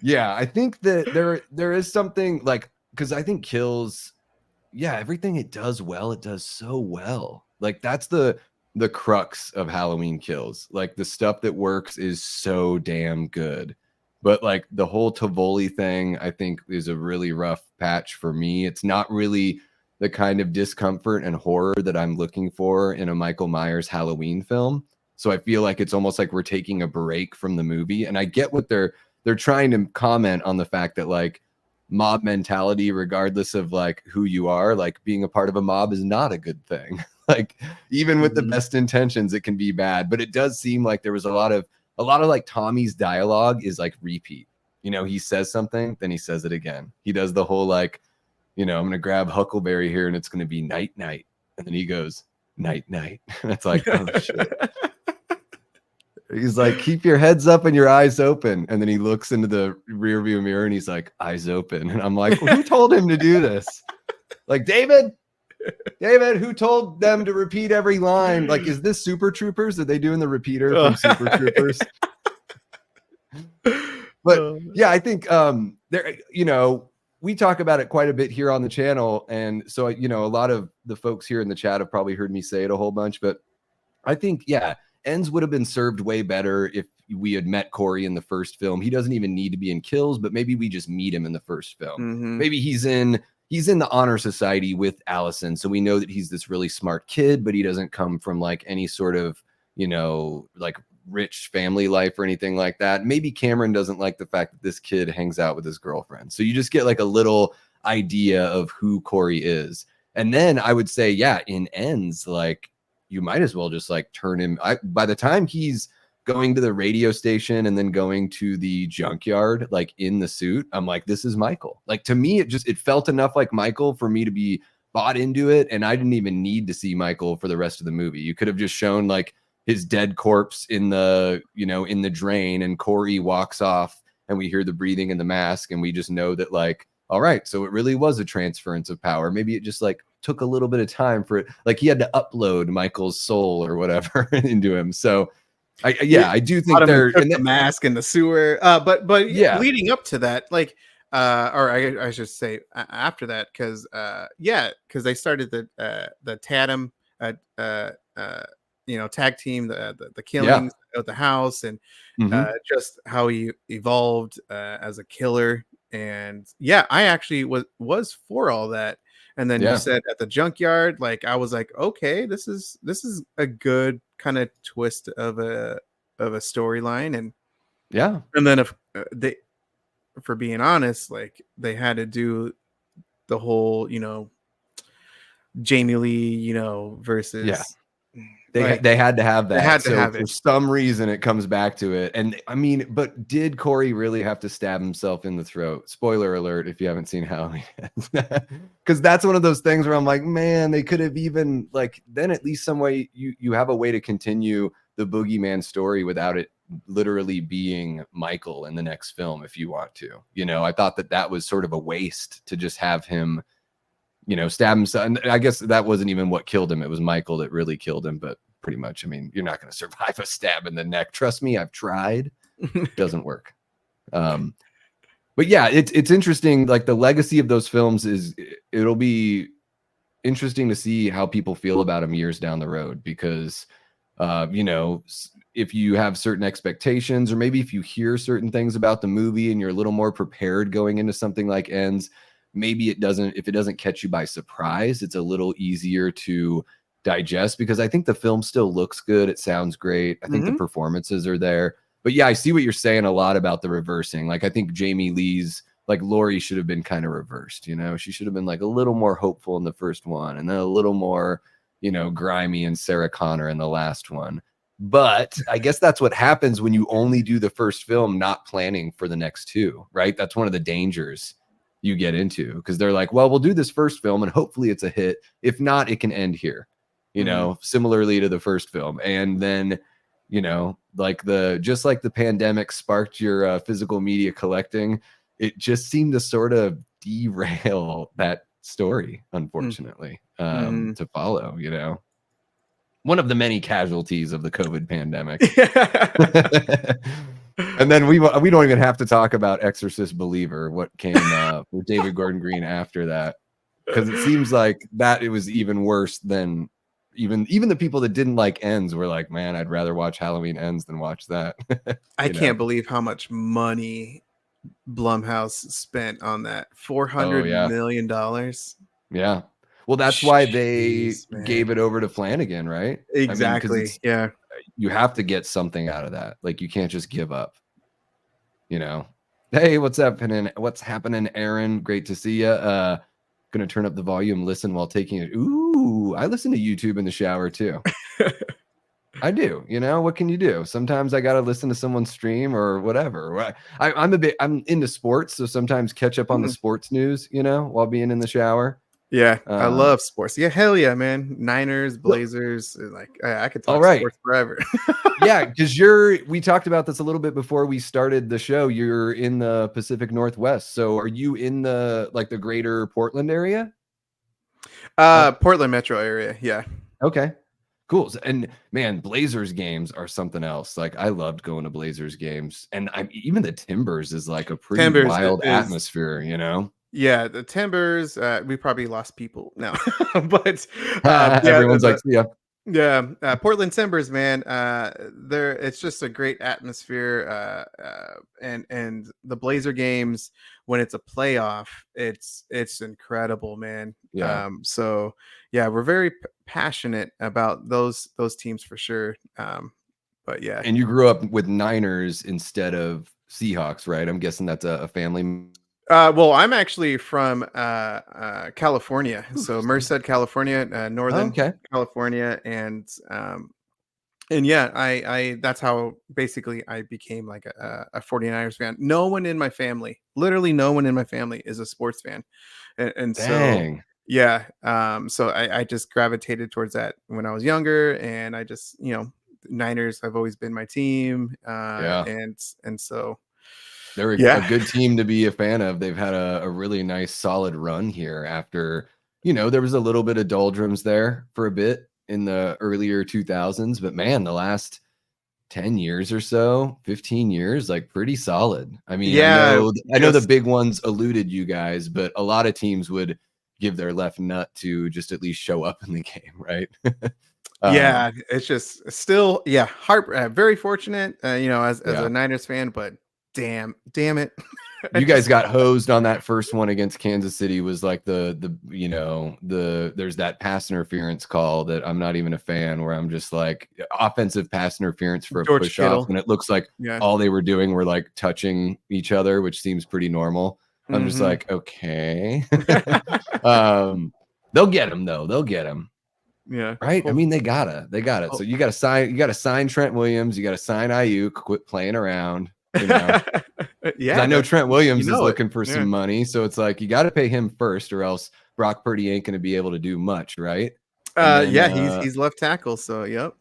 Yeah, I think that there is something, like, because I think Kills, yeah, everything it does well, it does so well. Like, that's the crux of Halloween Kills. Like, the stuff that works is so damn good. But, like, the whole Tivoli thing, I think, is a really rough patch for me. It's not really the kind of discomfort and horror that I'm looking for in a Michael Myers Halloween film. So I feel like it's almost like we're taking a break from the movie. And I get what they're trying to comment on, the fact that, like, mob mentality, regardless of, like, who you are, like, being a part of a mob is not a good thing. Like, even with the Mhm. best intentions, it can be bad. But it does seem like there was a lot of like Tommy's dialogue is like repeat. He says something, then he says it again. He does the whole, like, I'm gonna grab Huckleberry here and it's gonna be night night. And then he goes, night night. And it's like, oh shit. He's like, keep your heads up and your eyes open. And then he looks into the rear view mirror and he's like, eyes open. And I'm like, who told him to do this? Like, David, who told them to repeat every line? Like, is this Super Troopers? Are they doing the repeater Oh. from Super Troopers? But Oh. yeah, I think there, we talk about it quite a bit here on the channel. And so, a lot of the folks here in the chat have probably heard me say it a whole bunch, but I think, yeah, ends would have been served way better if we had met Corey in the first film. He doesn't even need to be in Kills, but maybe we just meet him in the first film. Mhm. Maybe he's in the honor society with Allison, so we know that he's this really smart kid, but he doesn't come from, like, any sort of, like, rich family life or anything like that. Maybe Cameron doesn't like the fact that this kid hangs out with his girlfriend. So you just get, like, a little idea of who Corey is. And then I would say, yeah, in Ends, like you might as well just like turn him. By the time he's going to the radio station and then going to the junkyard, like in the suit, I'm like, this is Michael. Like to me, it felt enough like Michael for me to be bought into it. And I didn't even need to see Michael for the rest of the movie. You could have just shown like his dead corpse in the, in the drain, and Corey walks off and we hear the breathing in the mask, and we just know that like, all right, so it really was a transference of power. Maybe it just like took a little bit of time for it. Like he had to upload Michael's soul or whatever into him. So I do think they're in the mask in the sewer. But yeah, leading up to that, like, or I should say after that, because because they started the Tatum, tag team, the killings at the house, and just how he evolved as a killer. And I actually was for all that. And then you said at the junkyard, like I was like, okay, this is a good kind of twist of a storyline. And then if they, for being honest, like they had to do the whole, Jamie Lee, versus they had to have that. They had to so have for it. some reason it comes back to it. And I mean, but did Corey really have to stab himself in the throat? Spoiler alert if you haven't seen Halloween. Because that's one of those things where I'm like, man, they could have even like then at least some way you have a way to continue the boogeyman story without it literally being Michael in the next film if you want to. I thought that was sort of a waste to just have him stab himself. And I guess that wasn't even what killed him. It was Michael that really killed him. But pretty much, I mean, you're not going to survive a stab in the neck. Trust me, I've tried. It doesn't work. But yeah, it's interesting. Like the legacy of those films it'll be interesting to see how people feel about them years down the road, because if you have certain expectations, or maybe if you hear certain things about the movie and you're a little more prepared going into something like Ends, maybe if it doesn't catch you by surprise, it's a little easier to digest, because I think the film still looks good. It sounds great. I think the performances are there. But yeah, I see what you're saying a lot about the reversing. Like I think Jamie Lee's, like Laurie should have been kind of reversed, she should have been like a little more hopeful in the first one, and then a little more, grimy and Sarah Connor in the last one. But I guess that's what happens when you only do the first film, not planning for the next two, right? That's one of the dangers you get into, because they're like, well, we'll do this first film and hopefully it's a hit. If not, it can end here, similarly to the first film. And then, like just like the pandemic sparked your physical media collecting, it just seemed to sort of derail that story, unfortunately, to follow, one of the many casualties of the COVID pandemic. And then we don't even have to talk about Exorcist Believer, what came with David Gordon Green after that, because it seems like that it was even worse than even the people that didn't like Ends were like, man, I'd rather watch Halloween Ends than watch that. I can't believe how much money Blumhouse spent on that. $400 million. Yeah. Well, that's why they gave it over to Flanagan, right? Exactly. I mean, you have to get something out of that. Like you can't just give up. Hey, what's happening? What's happening, Aaron? Great to see you. Gonna turn up the volume, listen while taking it. Ooh, I listen to YouTube in the shower too. I do. What can you do? Sometimes I gotta listen to someone stream or whatever. I'm into sports, so sometimes catch up on the sports news, while being in the shower. Yeah, I love sports. Yeah, hell yeah, man. Niners, Blazers, like I could talk sports forever. Yeah, because we talked about this a little bit before we started the show. You're in the Pacific Northwest. So are you in the greater Portland area? Portland metro area, yeah. Okay. Cool. And man, Blazers games are something else. Like I loved going to Blazers games. And even the Timbers is like a pretty wild atmosphere, Yeah, the Timbers, we probably lost people now, but everyone's like, yeah, Portland Timbers, man. It's just a great atmosphere. And the Blazer games, when it's a playoff, it's incredible, man. Yeah. So yeah, we're very passionate about those teams for sure. But yeah. And you grew up with Niners instead of Seahawks, right? I'm guessing that's a family. Well, I'm actually from California, Ooh, so sorry. Merced, California, Oh, Northern okay. California, and yeah, I that's how basically I became like a 49ers fan. No one in my family, literally no one in my family, is a sports fan, and so Dang. yeah, so I just gravitated towards that when I was younger, and I just Niners have always been my team, Yeah. and so They're a yeah, good team to be a fan of. They've had a really nice solid run here after, there was a little bit of doldrums there for a bit in the earlier 2000s, but man, the last 10 years or so, 15 years, like pretty solid. I mean, yeah, I know the just big ones eluded you guys, but a lot of teams would give their left nut to just at least show up in the game, right? Um, yeah, it's just still, yeah, heart very fortunate, as a yeah. Niners fan, but damn it, I You guys just got hosed on that first one against Kansas City was like there's that pass interference call that I'm not even a fan where I'm just like offensive pass interference for a George push off Kittle, and it looks like yeah, all they were doing were like touching each other, which seems pretty normal. I'm just hmm like, okay. um, they'll get him though. They'll get him. yeah, Right? I hope, mean, they gotta. So hope. you gotta sign Trent Williams, you gotta sign Ayuk, quit playing around, you know. 'Cause Yeah, I know that Trent Williams is it, looking for some yeah. money, so it's like you gotta pay him first or else Brock Purdy ain't gonna be able to do much, right? And then, Yeah, he's left tackle, so yep.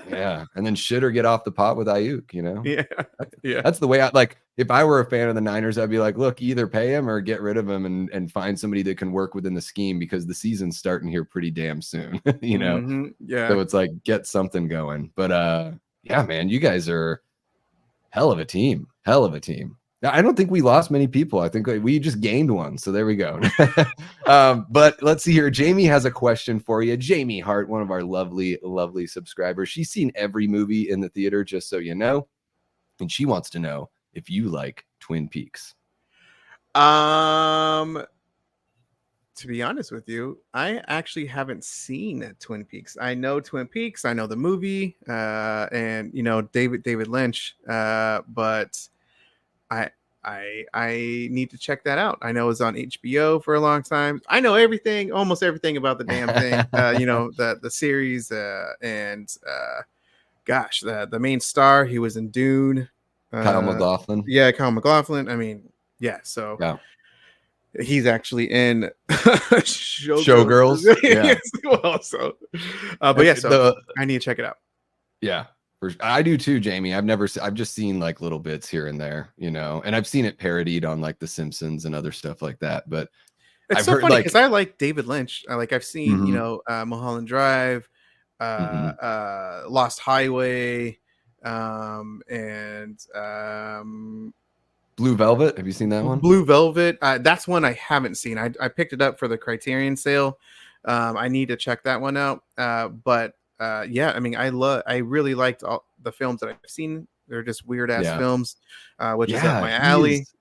yeah, and then shit or get off the pot with Ayuk, you know? Yeah, That's yeah. that's the way I like, if I were a fan of the Niners, I'd be like, "Look, either pay him or get rid of him and find somebody that can work within the scheme because the season's starting here pretty damn soon," you know? Yeah. So it's like, get something going. But, yeah, man, you guys are hell of a team. Hell of a team. Now, I don't think we lost many people. I think we just gained one. So there we go. But let's see here. Jamie has a question for you. Jamie Hart, one of our lovely, lovely subscribers. She's seen every movie in the theater, just so you know. And she wants to know if you like Twin Peaks. Um, to be honest with you, I actually haven't seen Twin Peaks. I know Twin Peaks, I know the movie, and David Lynch, but I I need to check that out. I know it's on HBO for a long time. I know everything, almost everything about the damn thing. The series, and gosh, the main star, he was in Dune. Kyle Uh, McLaughlin. yeah, Kyle McLaughlin. I mean, yeah, so Yeah. he's actually in Showgirls Showgirls. Yeah. as well. So, but And yeah, so the I need to check it out. Yeah, I do too, Jamie. I've just seen like little bits here and there, and I've seen it parodied on like The Simpsons and other stuff like that. But It's I've so heard funny because like, I like David Lynch. I've seen, hmm Mulholland Drive, hmm Lost Highway, and Blue Velvet. Have you seen that one? Blue Velvet. That's one I haven't seen. I picked it up for the Criterion sale. I need to check that one out. But yeah, I mean, I really liked all the films that I've seen. They're just weird ass Yeah, films, which is up yeah, my he alley. is.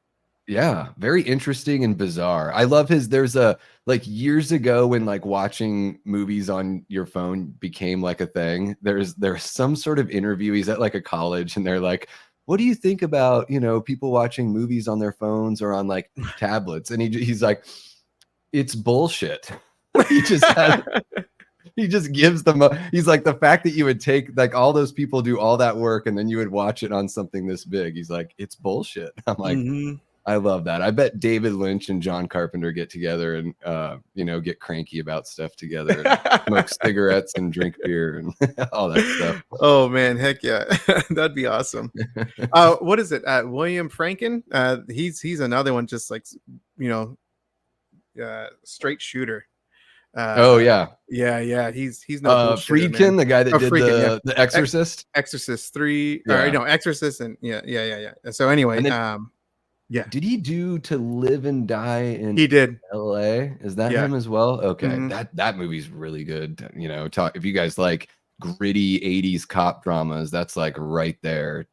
Yeah, very interesting and bizarre. I love his. There's a like years ago when like watching movies on your phone became like a thing. There's some sort of interview. He's at like a college and they're like, "What do you think about people watching movies on their phones or on like tablets?" And he's like, "It's bullshit." he just has he just gives them he's like, the fact that you would take like all those people do all that work and then you would watch it on something this big. He's like, "It's bullshit." I'm like, Hmm. I love that. I bet David Lynch and John Carpenter get together and get cranky about stuff together and smoke cigarettes and drink beer and all that stuff. Oh man, heck yeah, that'd be awesome. What is it? William Franken. He's another one, just like you know, straight shooter. Oh Uh, yeah. yeah. He's no bullshitter, man. Friedkin, the guy that Oh, did freaking yeah. the Ex- Exorcist. Exorcist 3, or Yeah. Exorcist, and yeah. So anyway, And then yeah, did he do To Live and Die in he did. LA? Is that Yeah. him as well? Okay. Hmm. That movie's really good. Talk if you guys like gritty 80s cop dramas, that's like right there.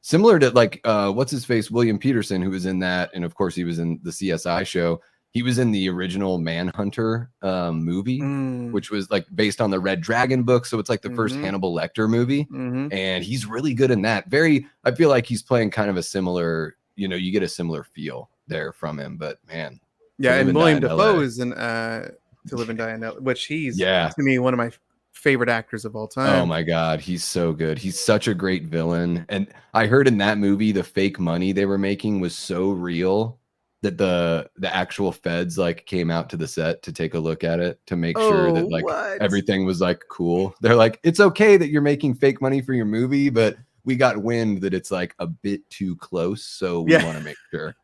Similar to like what's his face, William Peterson, who was in that, and of course he was in the CSI show. He was in the original Manhunter movie, Mm, which was like based on the Red Dragon book. So it's like the first hmm. Hannibal Lecter movie. Hmm. And he's really good in that. I feel like he's playing kind of a similar, you get a similar feel there from him. But man, To Yeah, Live and and Die William in Dafoe LA. is in To Live and Die in L.A., which he's Yeah. to me one of my favorite actors of all Oh time. my God, he's so good. He's such a great villain. And I heard in that movie the fake money they were making was so real that the actual feds like came out to the set to take a look at it to make sure Oh, that like what? everything was like cool. They're like, it's okay that you're making fake money for your movie, but we got wind that it's like a bit too close, so we Yeah. want to make sure.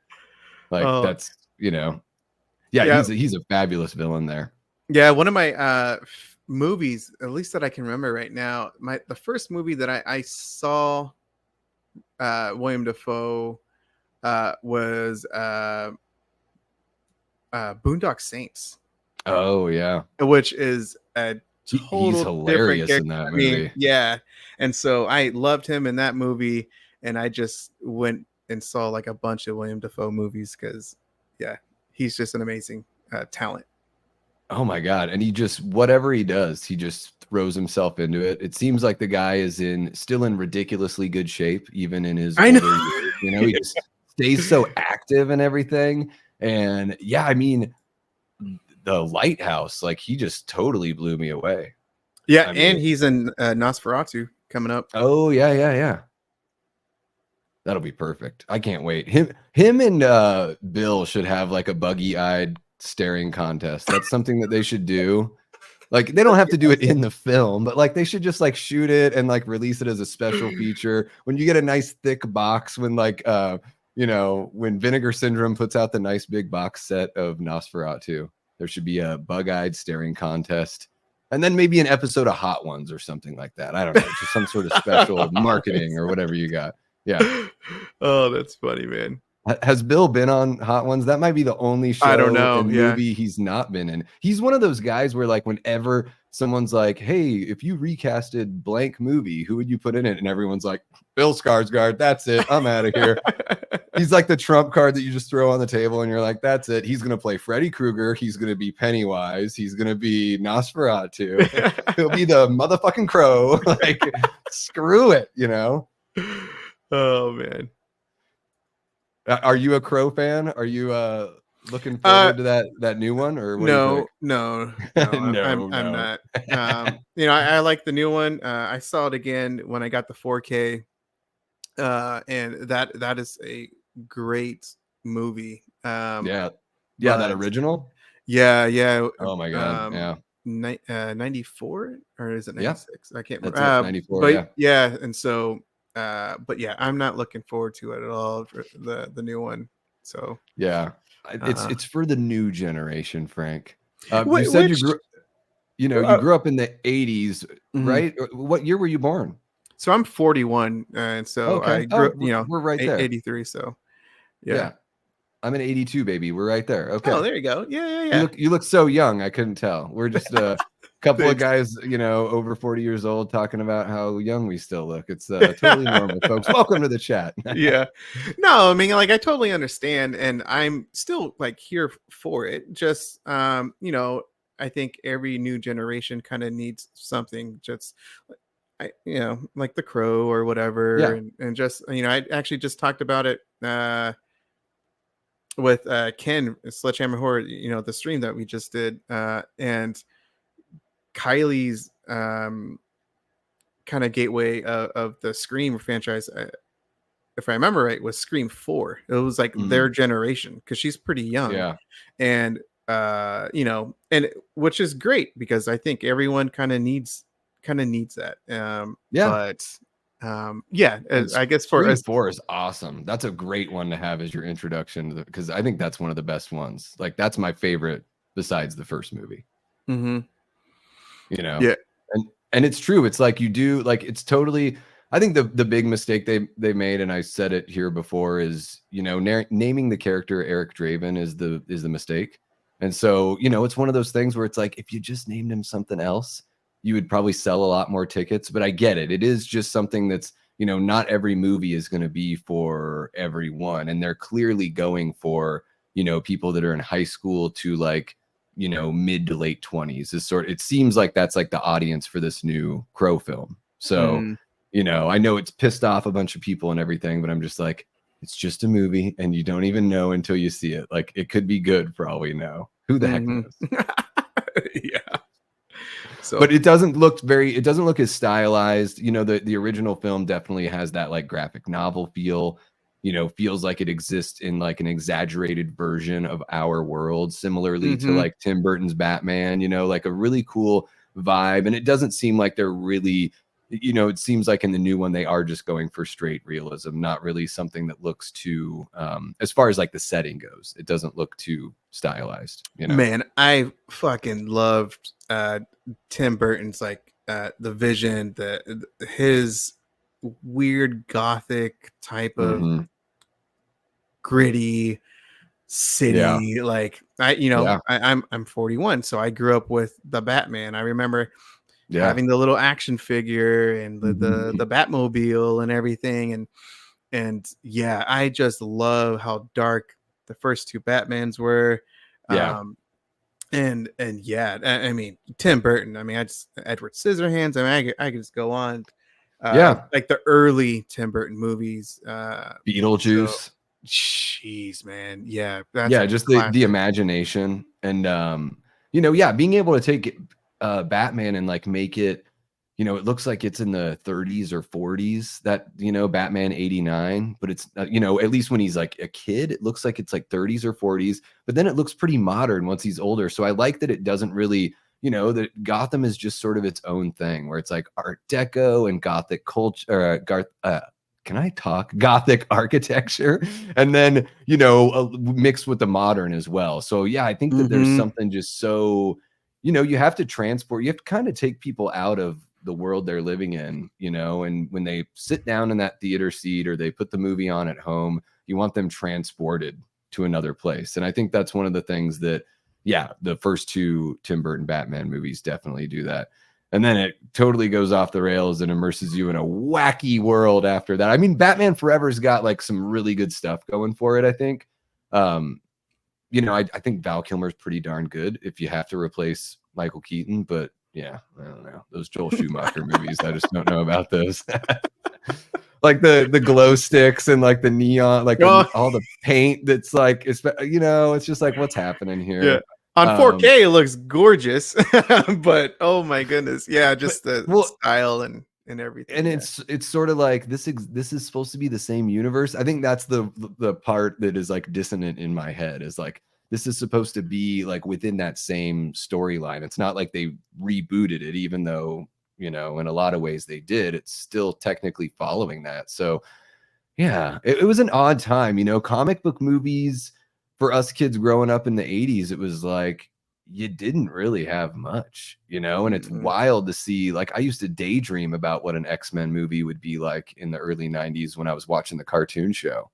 Like Oh, that's, yeah, yeah. he's a fabulous villain there. Yeah, one of my movies, at least that I can remember right now, the first movie that I saw William Dafoe was Boondock Saints, Oh yeah. which is a He's total different hilarious character. in that I mean, movie. yeah. And so I loved him in that movie, and I just went and saw like a bunch of William Dafoe movies because, yeah, he's just an amazing talent. Oh my God. And he just, whatever he does, he just throws himself into it. It seems like the guy is still in ridiculously good shape, even in his I older know. years. He just stays so active and everything. And yeah, I mean, the Lighthouse, like he just totally blew me away. Yeah, I and mean, he's in Nosferatu coming up. oh yeah, yeah, yeah. That'll be perfect. I can't wait. Him and Bill should have like a buggy-eyed staring contest. That's something that they should do. Like they don't have to do it in the film, but like they should just like shoot it and like release it as a special feature. When you get a nice thick box, when like when Vinegar Syndrome puts out the nice big box set of Nosferatu, there should be a bug-eyed staring contest. And then maybe an episode of Hot Ones or something like that. I don't know, just some sort of special marketing or whatever you got. Yeah. Oh, that's funny, man. Has Bill been on Hot Ones? That might be the only I don't show know. and Yeah. movie he's not been in. He's one of those guys where like whenever someone's like, "Hey, if you recasted blank movie, who would you put in it?" and everyone's like, "Bill Skarsgård, that's it. I'm out of here." He's like the trump card that you just throw on the table and you're like, "That's it. He's going to play Freddy Krueger, he's going to be Pennywise, he's going to be Nosferatu. He'll be the motherfucking crow." Like screw it, Oh man. Are you a Crow fan? Are you looking forward to that new one, or what do you think? No. No, I'm no. not. I like the new one. I saw it again when I got the 4K, and that is a great movie. Yeah, that but original. yeah. Oh my God, yeah, 94 or is it yeah, 96? I can't that's remember. it. 94. But Yeah, yeah, and so but yeah, I'm not looking forward to it at all for the new one. So yeah. uh It's for the new generation, Frank. You said which you grew up in the 80s, mhm. right? What year were you born? So I'm 41, and so Okay. I grew Oh, up, we're right there. 83. So yeah. Yeah, I'm an 82 baby. We're right there. Oh, Okay. there you go. Yeah. You look so young. I couldn't tell. We're just a couple of Thanks. guys, over 40 years old talking about how young we still look. It's totally normal, folks. Welcome to the chat. Yeah. No, I mean, like I totally understand, and I'm still like here for it. Just I think every new generation kind of needs something just like The Crow or whatever, Yeah. and just I actually just talked about it with Ken Sledgehammer Horror, the stream that we just did, and Kylie's kind of gateway of the Scream franchise, if I remember right, was Scream 4. It was like their Mhm. generation because she's pretty young, Yeah. and and which is great because I think everyone kind of needs that. Yeah. But yeah, And I guess for Scream us. 4 is awesome. That's a great one to have as your introduction because I think that's one of the best ones. Like that's my favorite besides the first movie. Mm-hmm. You know. Yeah. And it's true. It's like you do like it's totally. I think the big mistake they made, and I said it here before, is naming the character Eric Draven is the mistake. And so it's one of those things where it's like if you just named him something else, you would probably sell a lot more tickets. But I get it. It is just something that's not every movie is going to be for everyone, and they're clearly going for people that are in high school to like mid to late 20s is it seems like that's like the audience for this new Crow film. So, Mm. I know it's pissed off a bunch of people and everything, but I'm just like, it's just a movie and you don't even know until you see it. Like it could be good for all we know. Who the heck Hmm. knows? Yeah. But So. it doesn't look as stylized. You know, the original film definitely has that like graphic novel feel. You know, feels like it exists in like an exaggerated version of our world, similarly to Hmm. like Tim Burton's Batman, you know, like a really cool vibe. And it doesn't seem like they're really, you know, it seems like in the new one they are just going for straight realism, not really something that looks too as far as like the setting goes, it doesn't look too stylized, you know. Man, I fucking loved Tim Burton's like the vision, his weird gothic type of Hmm. gritty Yeah. city. Like Yeah. I'm 41, so I grew up with the Batman. I remember Yeah. having the little action figure and Mhm. the Batmobile and everything, and yeah, I just love how dark the first two Batmans were. Yeah. Um, and yeah, I mean Tim Burton. I mean, I just Edward Scissorhands. I mean, I could just go on. Yeah. Like the early Tim Burton movies. So, Beetlejuice. jeez, man, yeah, that's Yeah, a just the classic. imagination and, you know, yeah, being able to take, Batman and, like, make it, you know, it looks like it's in the 30s or 40s that, you know, Batman 89, but it's, you know, at least when he's, like, a kid, it looks like it's, like, 30s or 40s, but then it looks pretty modern once he's older, so I like that it doesn't really, you know, that Gotham is just sort of its own thing where it's, like, Art Deco and Gothic culture, can I talk? Gothic architecture, and then, you know, mixed with the modern as well. So yeah, I think that there's Hmm. something just so, you know, you have to transport, you have to kind of take people out of the world they're living in, you know, and when they sit down in that theater seat or they put the movie on at home, you want them transported to another place. And I think that's one of the things that, yeah, the first two Tim Burton Batman movies definitely do that. And then it totally goes off the rails and immerses you in a wacky world after that. I mean, Batman Forever's got like some really good stuff going for it, I think. Um, you know, I think Val Kilmer's pretty darn good if you have to replace Michael Keaton, but yeah, I don't know. Those Joel Schumacher movies, I just don't know about those. Like the glow sticks and like the neon, like the Oh, all the paint that's like it's, you know, it's just like what's happening yeah. here. On Um 4K, it looks gorgeous, but oh my goodness, yeah, but just the well, style and everything. and Yeah. it's sort of like this is supposed to be the same universe. I think that's the part that is like dissonant in my head is like this is supposed to be like within that same storyline. It's not like they rebooted it, even though, you know, in a lot of ways they did. It's still technically following that. So yeah, it was an odd time, you know, comic book movies for us kids growing up in the 80s, it was like you didn't really have much, you know, and it's Mm-mm. wild to see. Like I used to daydream about what an X-Men movie would be like in the early 90s when I was watching the cartoon show.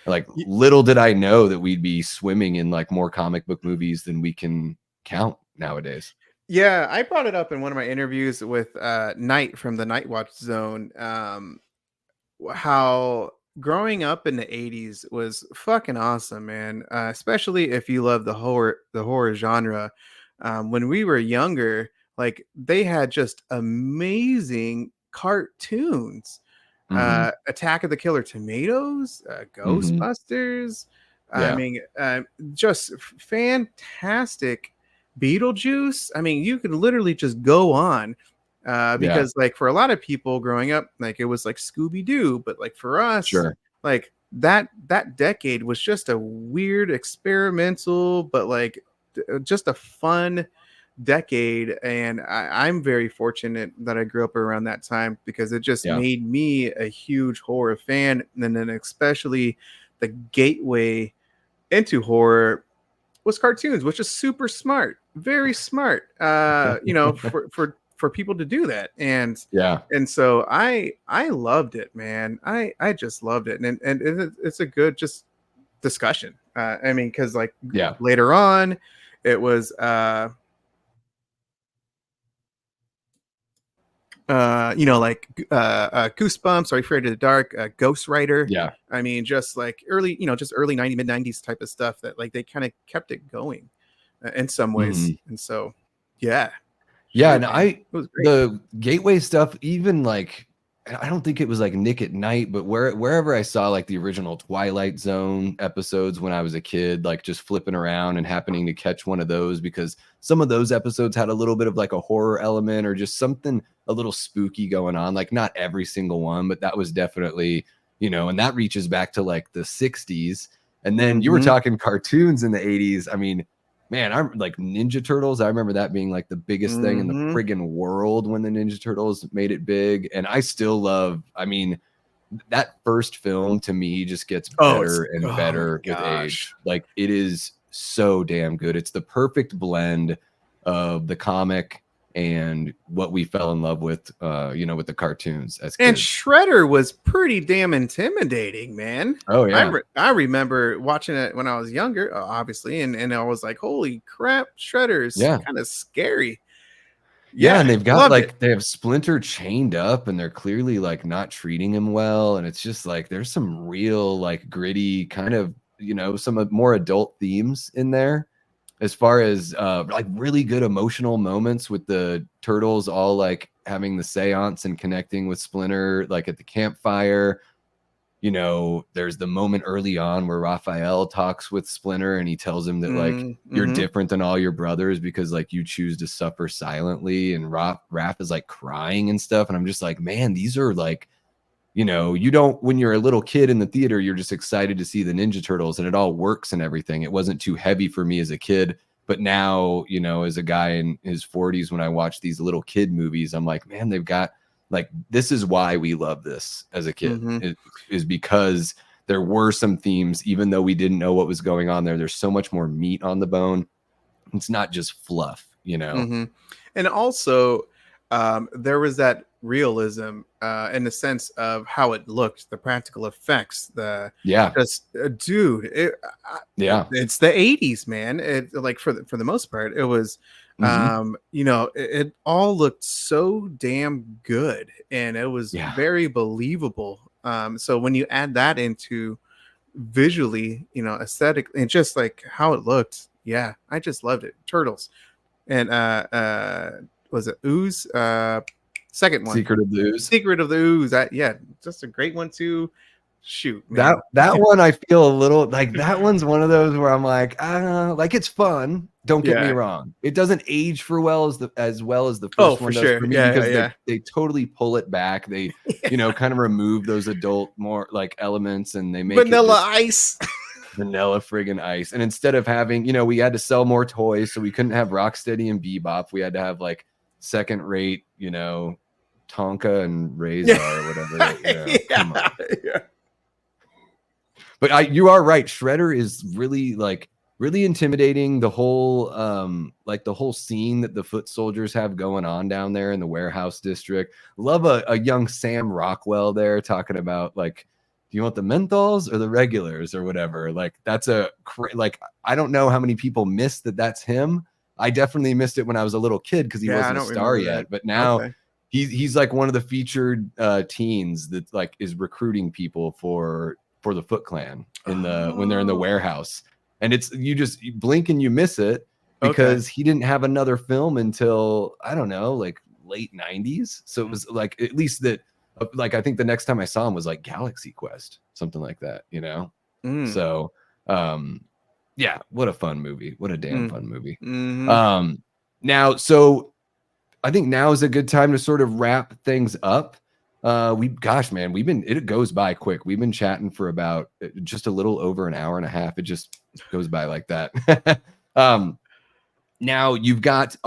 Like Y- little did I know that we'd be swimming in like more comic book movies than we can count nowadays. Yeah, I brought it up in one of my interviews with Knight from the Night Watch Zone. How growing up in the 80s was fucking awesome, man. Especially if you love the horror genre. When we were younger, like they had just amazing cartoons. Mhm. Attack of the Killer Tomatoes, Mhm. Ghostbusters. I Yeah. mean, just fantastic. Beetlejuice. I mean, you could literally just go on, Yeah. because like for a lot of people growing up, like it was like Scooby Doo, but like for us, Sure. like that decade was just a weird experimental, but like just a fun decade. And I'm very fortunate that I grew up around that time because it just Yeah. made me a huge horror fan. And then especially the gateway into horror was cartoons, which is super smart, very smart. For people to do that, Yeah. and so I loved it, man. I just loved it, and it's a good just discussion. I mean, because like Yeah. later on, it was like Goosebumps, or Afraid of the Dark, Ghost Rider. Yeah. I mean, just like early, just early 90s, mid 90s type of stuff that like they kind of kept it going in some ways. Mhm. And so, yeah, Yeah, shoot, and man, I it was great. the gateway stuff, even like I don't think it was like Nick at Night, but wherever I saw like the original Twilight Zone episodes when I was a kid, like just flipping around and happening to catch one of those, because some of those episodes had a little bit of like a horror element or just something a little spooky going on. Like not every single one, but that was definitely, and that reaches back to like the 60s. And then you were Mhm. talking cartoons in the 80s. I mean, man, I'm like Ninja Turtles. I remember that being like the biggest thing in the Mhm. friggin' world when the Ninja Turtles made it big. And I still love, I mean, that first film to me just gets Oh, better and oh my better with gosh. age. Like it is so damn good. It's the perfect blend of the comic and what we fell in love with, with the cartoons as And kids. Shredder was pretty damn intimidating, man. Oh yeah. I remember watching it when I was younger, obviously, and I was like, "Holy crap, Shredder's Yeah. kind of scary." Yeah, Yeah, and they've got loved it. like they have Splinter chained up and they're clearly like not treating him well. And it's just like there's some real like gritty kind of, some more adult themes in there as far as like really good emotional moments with the turtles all like having the seance and connecting with Splinter like at the campfire. There's the moment early on where Raphael talks with Splinter and he tells him that like you're Mm-hmm. different than all your brothers because like you choose to suffer silently, and Raph is like crying and stuff, and I'm just like, man, these are like, you don't, when you're a little kid in the theater, you're just excited to see the Ninja Turtles and it all works and everything. It wasn't too heavy for me as a kid, but now, as a guy in his 40s, when I watch these little kid movies, I'm like, man, they've got like, this is why we love this as a kid, Mm-hmm. is because there were some themes, even though we didn't know what was going on there. There's so much more meat on the bone. It's not just fluff. Mm-hmm. And also, there was that realism in the sense of how it looked, the practical effects, the Yeah. just dude, Yeah. it's the 80s, man. It like for the most part, it was Hmm. it all looked so damn good and it was Yeah. very believable. So when you add that into visually, aesthetic and just like how it looked, yeah, I just loved it. Turtles. And was it Ooze? Second one, Secret of the Ooze. Secret of the Ooze. Yeah, just a great one too. Shoot, That man. that one I feel a little like that one's one of those where I'm like it's fun. Don't get me Yeah. wrong. It doesn't age for well as the Oh, first for one does sure. for me Yeah, because yeah, they totally pull it back. They, yeah. kind of remove those adult more like elements and they make it Vanilla just Ice. vanilla friggin' ice. And instead of having, we had to sell more toys, so we couldn't have Rocksteady and Bebop. We had to have like second rate, Tonka and Razor Yeah, or whatever. yeah, Come on. yeah. But you are right. Shredder is really like really intimidating. The whole like the whole scene that the foot soldiers have going on down there in the warehouse district. Love a young Sam Rockwell there talking about like, do you want the menthols or the regulars or whatever? Like that's like I don't know how many people missed that that's him. I definitely missed it when I was a little kid because he Yeah, I wasn't a don't star remember that. yet. But now Okay. he's like one of the featured teens that like is recruiting people for the Foot Clan in the when they're in the Oh, warehouse. And you blink and you miss it okay. because he didn't have another film until I don't know, like late 90s. So it was like at least that like I think the next time I saw him was like Galaxy Quest, something like that. Mm, So yeah, what a fun movie. What a damn mm, fun movie. mm-hmm. Um now so I think now is a good time to sort of wrap things up. Gosh, man, it goes by quick. We've been chatting for about just a little over an hour and a half. It just goes by like that. um, Now you've got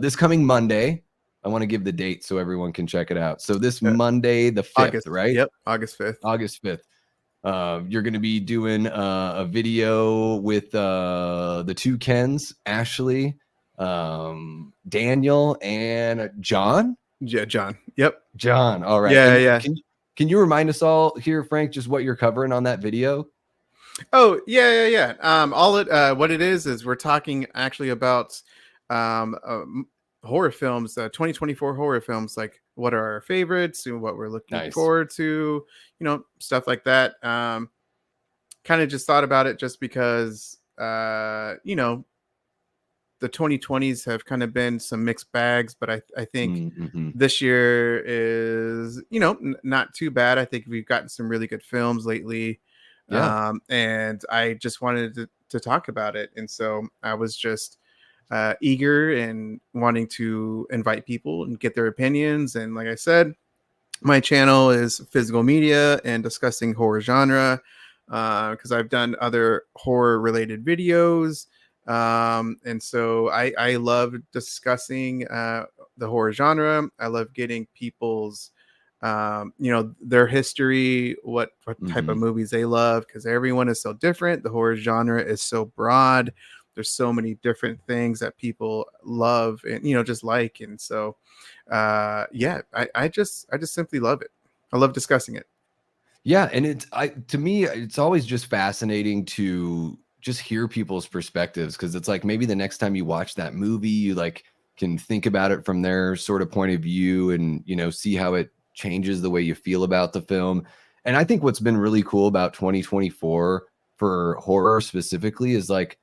this coming Monday. I want to give the date so everyone can check it out. So this Monday, the 5th, August. right? Yep, August 5th. August 5th. You're going to be doing a video with the two Kens, Ashley, Daniel, and John. Yeah, John. Yep. John, all right. Yeah, And yeah. can you remind us all here, Frank, just what you're covering on that video? Oh, yeah, yeah, yeah. All it what it is we're talking actually about horror films, 2024 horror films, like what are our favorites and what we're looking Nice. forward to, stuff like that. Kind of just thought about it just because the 2020s have kind of been some mixed bags, but I think Mm-hmm. this year is is, not too bad. I think we've gotten some really good films lately. Yeah. And I just wanted to talk about it. And so I was just eager and wanting to invite people and get their opinions. And like I said, my channel is physical media and discussing horror genre, because I've done other horror related videos. And so I love discussing the horror genre. I love getting people's their history, what type of Hmm. movies they love, because everyone is so different. The horror genre is so broad. There's so many different things that people love and just like. And so yeah, I just simply love it. I love discussing it. Yeah, and to me, it's always just fascinating to just hear people's perspectives because it's like maybe the next time you watch that movie, you like can think about it from their sort of point of view and see how it changes the way you feel about the film. And I think what's been really cool about 2024 for horror specifically is like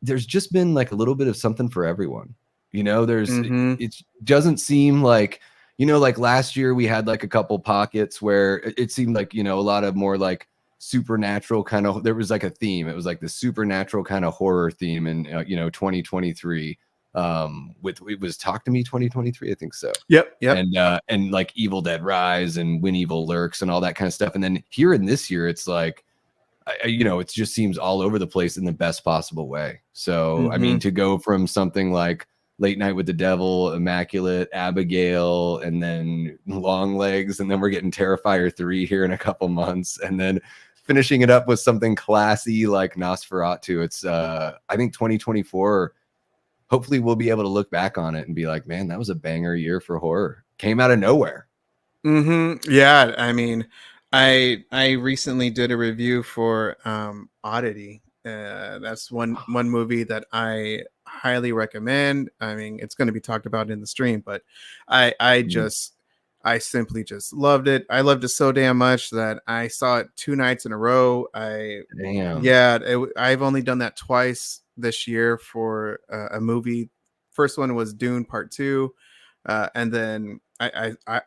there's just been like a little bit of something for everyone. There's Mm-hmm. it doesn't seem like like last year we had like a couple pockets where it seemed like, a lot of more like supernatural kind of, there was like a theme. It was like the supernatural kind of horror theme in, 2023. With it was Talk to Me 2023, I think so. Yep. Yep. And like Evil Dead Rise and When Evil Lurks and all that kind of stuff. And then here in this year, it's like, it just seems all over the place in the best possible way. So, I Mm-hmm. mean, to go from something like Late Night with the Devil, Immaculate, Abigail, and then Long Legs, and then we're getting Terrifier 3 here in a couple months, and then finishing it up with something classy like Nosferatu. It's I think 2024, hopefully we'll be able to look back on it and be like, man, that was a banger year for horror. Came out of nowhere. Mm-hmm. Yeah, I mean, I recently did a review for Oddity. That's one movie that I highly recommend. I mean, it's going to be talked about in the stream, but I Mm, just I simply just loved it. I loved it so damn much that I saw it 2 nights in a row. damn. Yeah, I've only done that twice this year for a movie. First one was Dune Part Two, and then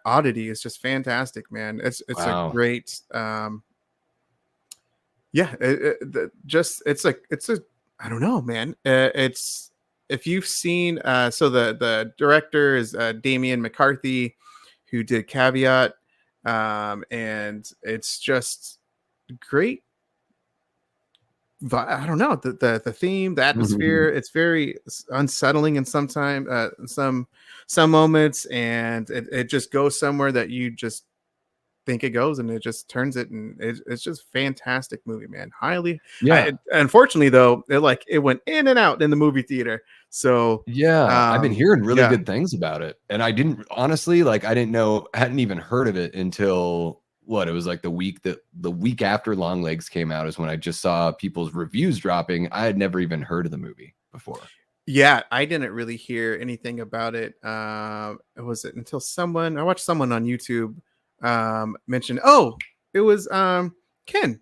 Oddity is just fantastic, man. It's a Wow. great, yeah. It's a I don't know, man. It's if you've seen, so the director is Damian McCarthy, who did Caveat, and it's just great. I don't know, the theme, the atmosphere. It's very unsettling in some moments, and it just goes somewhere that you just think it goes, and it just turns it, and it's just fantastic movie, man. Highly. Yeah. Unfortunately, though, it went in and out in the movie theater. So, Yeah, I've been hearing really yeah. good things about it, and I didn't honestly, like, I didn't know hadn't even heard of it until what, it was like the week after Long Legs came out is when I just saw people's reviews dropping. I had never even heard of the movie before. Yeah, I didn't really hear anything about it. Was it until I watched someone on YouTube mention, oh, it was Ken,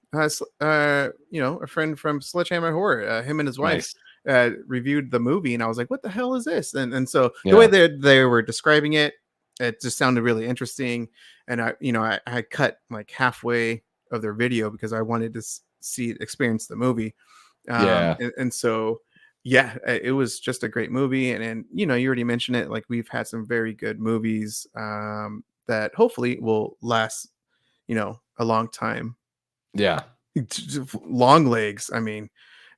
a friend from Sledgehammer Horror. Him and his wife Nice. reviewed the movie, and I was like, what the hell is this? And so the way Yeah. they were describing it, it just sounded really interesting. And I cut like halfway of their video because I wanted to experience the movie. Yeah. And so yeah, it was just a great movie. And you already mentioned it, like we've had some very good movies that hopefully will last a long time. Yeah. Long Legs, I mean,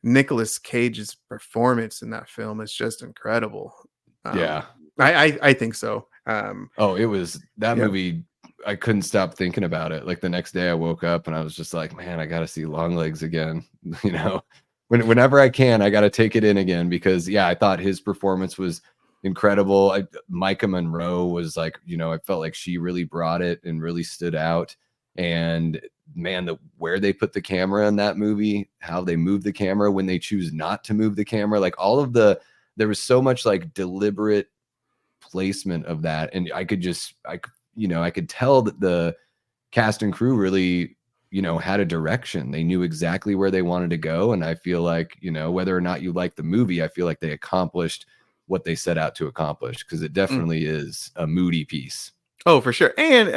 Nicolas Cage's performance in that film is just incredible. um Yeah. I think so. Oh, it was that Yeah. movie. I couldn't stop thinking about it. Like the next day I woke up and I was just like, man, I got to see Long Legs again. You know, whenever I can, I got to take it in again because yeah, I thought his performance was incredible. Micah Monroe was like, I felt like she really brought it and really stood out. And man, where they put the camera in that movie, how they move the camera when they choose not to move the camera, like all of there was so much like deliberate placement of that, and I could tell that the cast and crew really had a direction. They knew exactly where they wanted to go, and I feel like whether or not you like the movie, I feel like they accomplished what they set out to accomplish because it Mm. definitely is a moody piece. Oh, for sure. And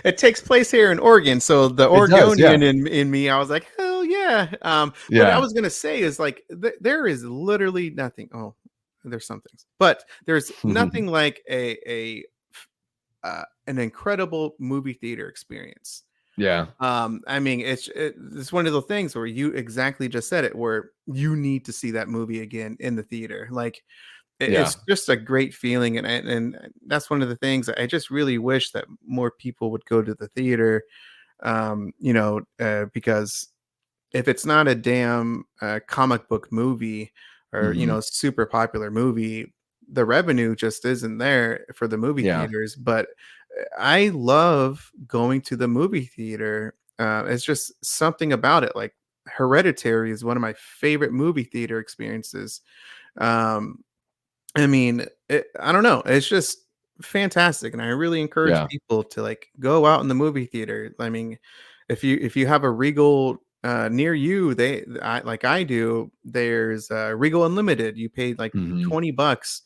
it takes place here in Oregon. So the It does, yeah. Oregonian in me, I was like, hell yeah. What I Yeah. was gonna say is like there is literally nothing. Oh, there's some things, but there's nothing like an incredible movie theater experience. Yeah. I mean, it's one of those things where you exactly just said it, where you need to see that movie again in the theater. Like Yeah. it's just a great feeling, and that's one of the things I just really wish that more people would go to the theater. Because if it's not a damn comic book movie or Mhm. super popular movie, the revenue just isn't there for the movie Yeah. theaters. But I love going to the movie theater. It's just something about it. Like Hereditary is one of my favorite movie theater experiences. Um, I mean, I don't know. It's just fantastic, and I really encourage Yeah. people to like go out in the movie theater. I mean, if you have a Regal near you, like I do. There's Regal Unlimited. You paid like Mhm. $20,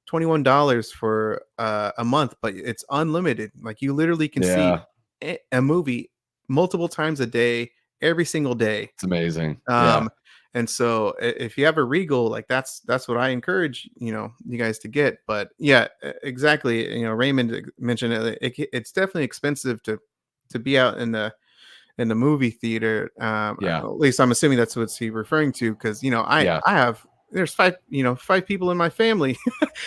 $21 for a month, but it's unlimited. Like you literally can see Yeah. a movie multiple times a day, every single day. It's amazing. Yeah. Um, and so if you have a Regal, like that's what I encourage, you guys to get. But yeah, exactly. Raymond mentioned it's definitely expensive to be out in the movie theater. Yeah. At least I'm assuming that's what he's referring to, because Yeah. I have there's five people in my family.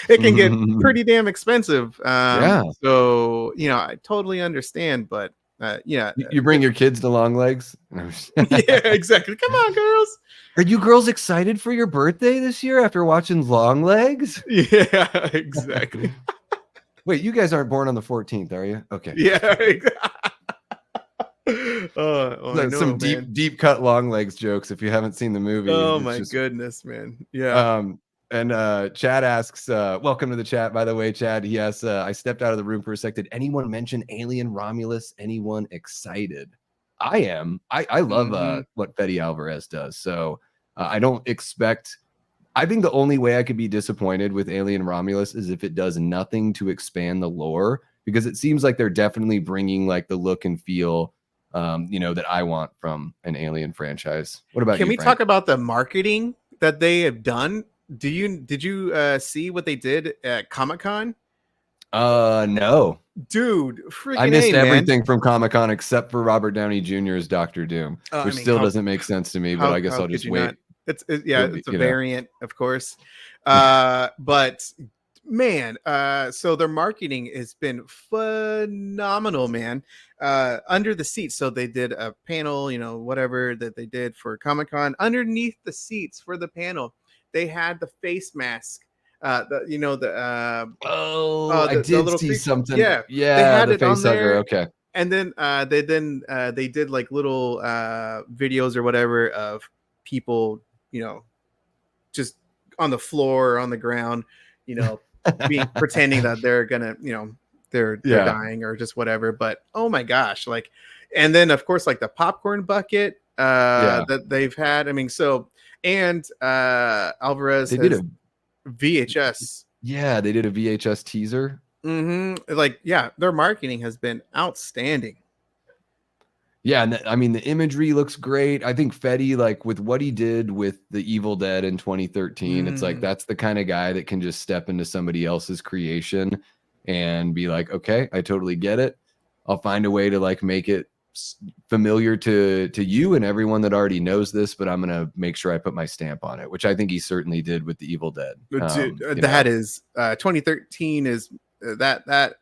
It can get pretty damn expensive. Yeah. So I totally understand, but yeah, You bring your kids to Long Legs? yeah, exactly. Come on, girls. Are you girls excited for your birthday this year after watching Long Legs? Yeah, exactly. Wait, you guys aren't born on the 14th, are you? Okay. Yeah. Oh, I know, Some deep, man. deep cut Long Legs jokes. If you haven't seen the movie, Oh it's my just goodness, man. Yeah. um and Chad asks, welcome to the chat, by the way, Chad. He asks, I stepped out of the room for a sec. Did anyone mention Alien Romulus? Anyone excited? I am. I love Mhm. what Fede Alvarez does. So I don't expect. I think the only way I could be disappointed with Alien Romulus is if it does nothing to expand the lore, because it seems like they're definitely bringing like the look and feel, that I want from an Alien franchise. What about Can you, we Frank? talk about the marketing that they have done? Did you see what they did at Comic-Con? No. Dude, I freaking missed A, man. everything from Comic-Con except for Robert Downey Jr.'s Doctor Doom, I which mean, still doesn't make sense to me, but I guess how I'll could just you not? wait. Yeah, It'll be, it's a variant, of course. But man, so their marketing has been phenomenal, man. Under the seats, so they did a panel, whatever that they did for Comic Con. Underneath the seats for the panel, they had the face mask. Oh, I The did little see creature. something. Yeah, they Yeah, had the it on face hugger. there, Okay. and then they did like little videos or whatever of people, just on the floor or on the ground, you know, being pretending that they're gonna, they're Yeah. dying or just whatever. But oh my gosh, like, and then of course like the popcorn bucket Yeah. that they've had. I mean, so and Alvarez They did has a VHS. Yeah, they did a VHS teaser. Like, yeah, their marketing has been outstanding. Yeah, and I mean the imagery looks great. I think Fetty, like with what he did with The Evil Dead in 2013, it's like Mm, that's the kind of guy that can just step into somebody else's creation and be like, okay, I totally get it. I'll find a way to like make it familiar to you and everyone that already knows this, but I'm gonna make sure I put my stamp on it, which I think he certainly did with The Evil Dead. dude, You that know, is 2013 is that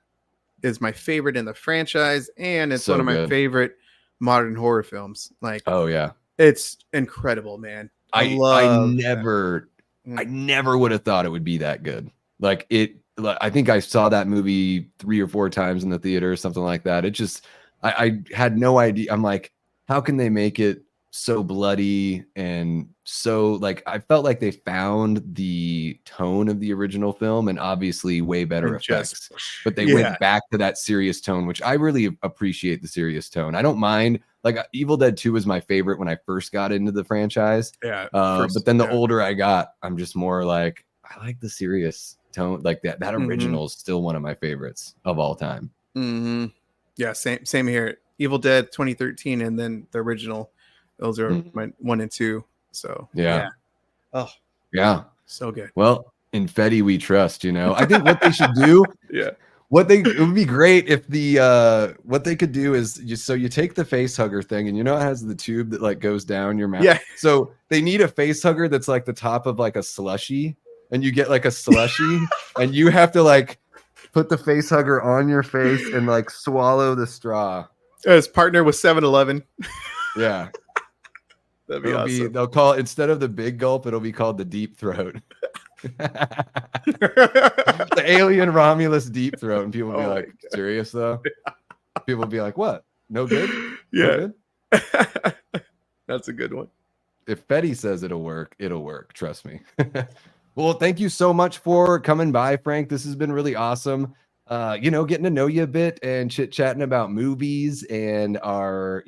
is my favorite in the franchise, and it's one so of my good. favorite modern horror films. Like, Oh yeah. it's incredible, man. I I love that. I Mm, never would have thought it would be that good. Like it, I think I saw that movie 3 or 4 times in the theater or something like that. It just, I had no idea. I'm like, how can they make it so bloody and so like, I felt like they found the tone of the original film and obviously way better and just effects, but they yeah, went back to that serious tone, which I really appreciate the serious tone. I don't mind. Like Evil Dead 2 was my favorite when I first got into the franchise. yeah. But First, then the yeah. older I got, I'm just more like, I like the serious tone, like that original is still one of my favorites of all time. Yeah, same here. Evil Dead 2013 and then the original. Those are my 1 and 2. So yeah. Oh yeah, so good. Well, in Fetty we trust, you know. I think what they should do, Yeah. it would be great if the what they could do is you take the face hugger thing, and you know it has the tube that like goes down your mouth. Yeah. So they need a face hugger that's like the top of like a slushy, and you get like a slushy, and you have to like put the face hugger on your face and like swallow the straw. As partner with 7-Eleven. Yeah. That'd be awesome. They'll call it, instead of the big gulp, it'll be called the deep throat. The alien Romulus deep throat, and people will be like, serious though? People will be like, what? No good? Yeah. No good? That's a good one. If Fetty says it'll work, trust me. Well, thank you so much for coming by, Frank. This has been really awesome. Getting to know you a bit and chit-chatting about movies and our,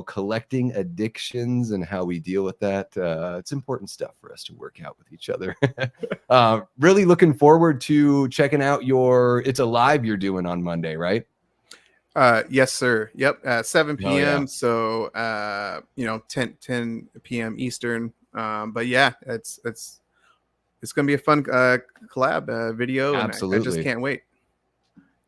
collecting addictions and how we deal with that. It's important stuff for us to work out with each other. Really looking forward to checking out it's a live you're doing on Monday, right? Yes, sir. Yep. 7 p.m. Yeah. So, 10 p.m. Eastern. But yeah, it's going to be a fun collab video. Absolutely. And I just can't wait.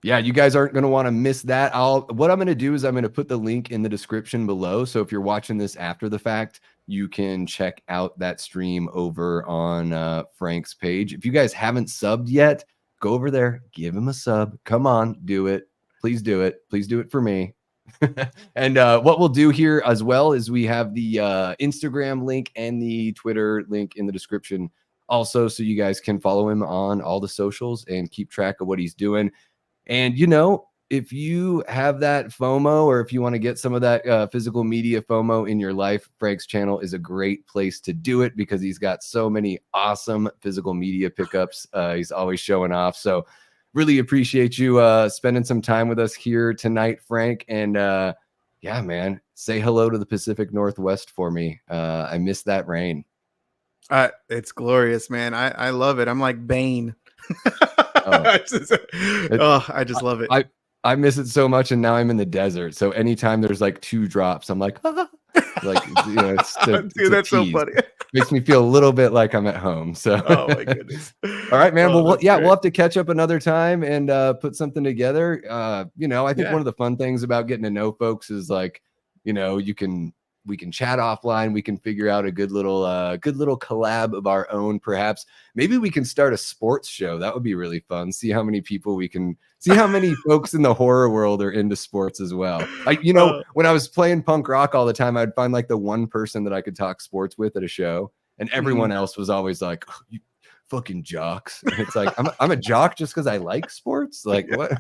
Yeah, you guys aren't going to want to miss that. What I'm going to do is I'm going to put the link in the description below. So if you're watching this after the fact, you can check out that stream over on Frank's page. If you guys haven't subbed yet, go over there, give him a sub. Come on, do it. Please do it. Please do it for me. And what we'll do here as well is we have the Instagram link and the Twitter link in the description also, so you guys can follow him on all the socials and keep track of what he's doing. And, if you have that FOMO, or if you want to get some of that physical media FOMO in your life, Frank's channel is a great place to do it because he's got so many awesome physical media pickups. He's always showing off. So really appreciate you spending some time with us here tonight, Frank. And yeah, man, say hello to the Pacific Northwest for me. I miss that rain. It's glorious, man. I love it. I'm like Bane. I just love it. I miss it so much, and now I'm in the desert. So anytime there's like 2 drops, I'm like, like dude, that's so funny. Makes me feel a little bit like I'm at home. So oh my goodness. All right, man. We'll have to catch up another time and put something together. I think one of the fun things about getting to know folks is like, we can chat offline. We can figure out a good little collab of our own. Perhaps maybe we can start a sports show. That would be really fun. See how many folks in the horror world are into sports as well. When I was playing punk rock all the time, I'd find like the one person that I could talk sports with at a show, and everyone else was always like, oh, you fucking jocks. And it's like, I'm a jock just because I like sports. Like what?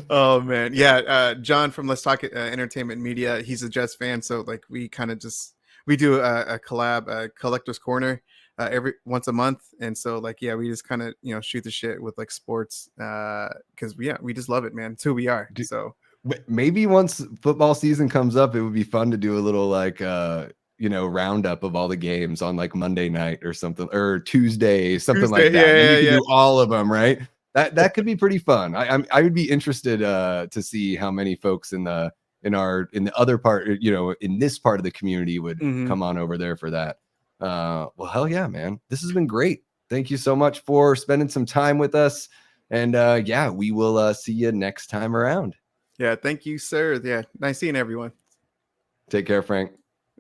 Oh man, yeah. John from Let's Talk Entertainment Media, he's a Jets fan, so like we kind of we do a collab, a collector's corner every once a month, and so like we just kind of shoot the shit with like sports because we just love it, man. It's who we are. So maybe once football season comes up, it would be fun to do a little like roundup of all the games on like Monday night or something, or Tuesday, something like that. And you can do all of them, right? That could be pretty fun. I would be interested to see how many folks in the other part, in this part of the community would come on over there for that. Well, hell yeah, man. This has been great. Thank you so much for spending some time with us. And we will see you next time around. Yeah, thank you, sir. Yeah, nice seeing everyone. Take care, Frank.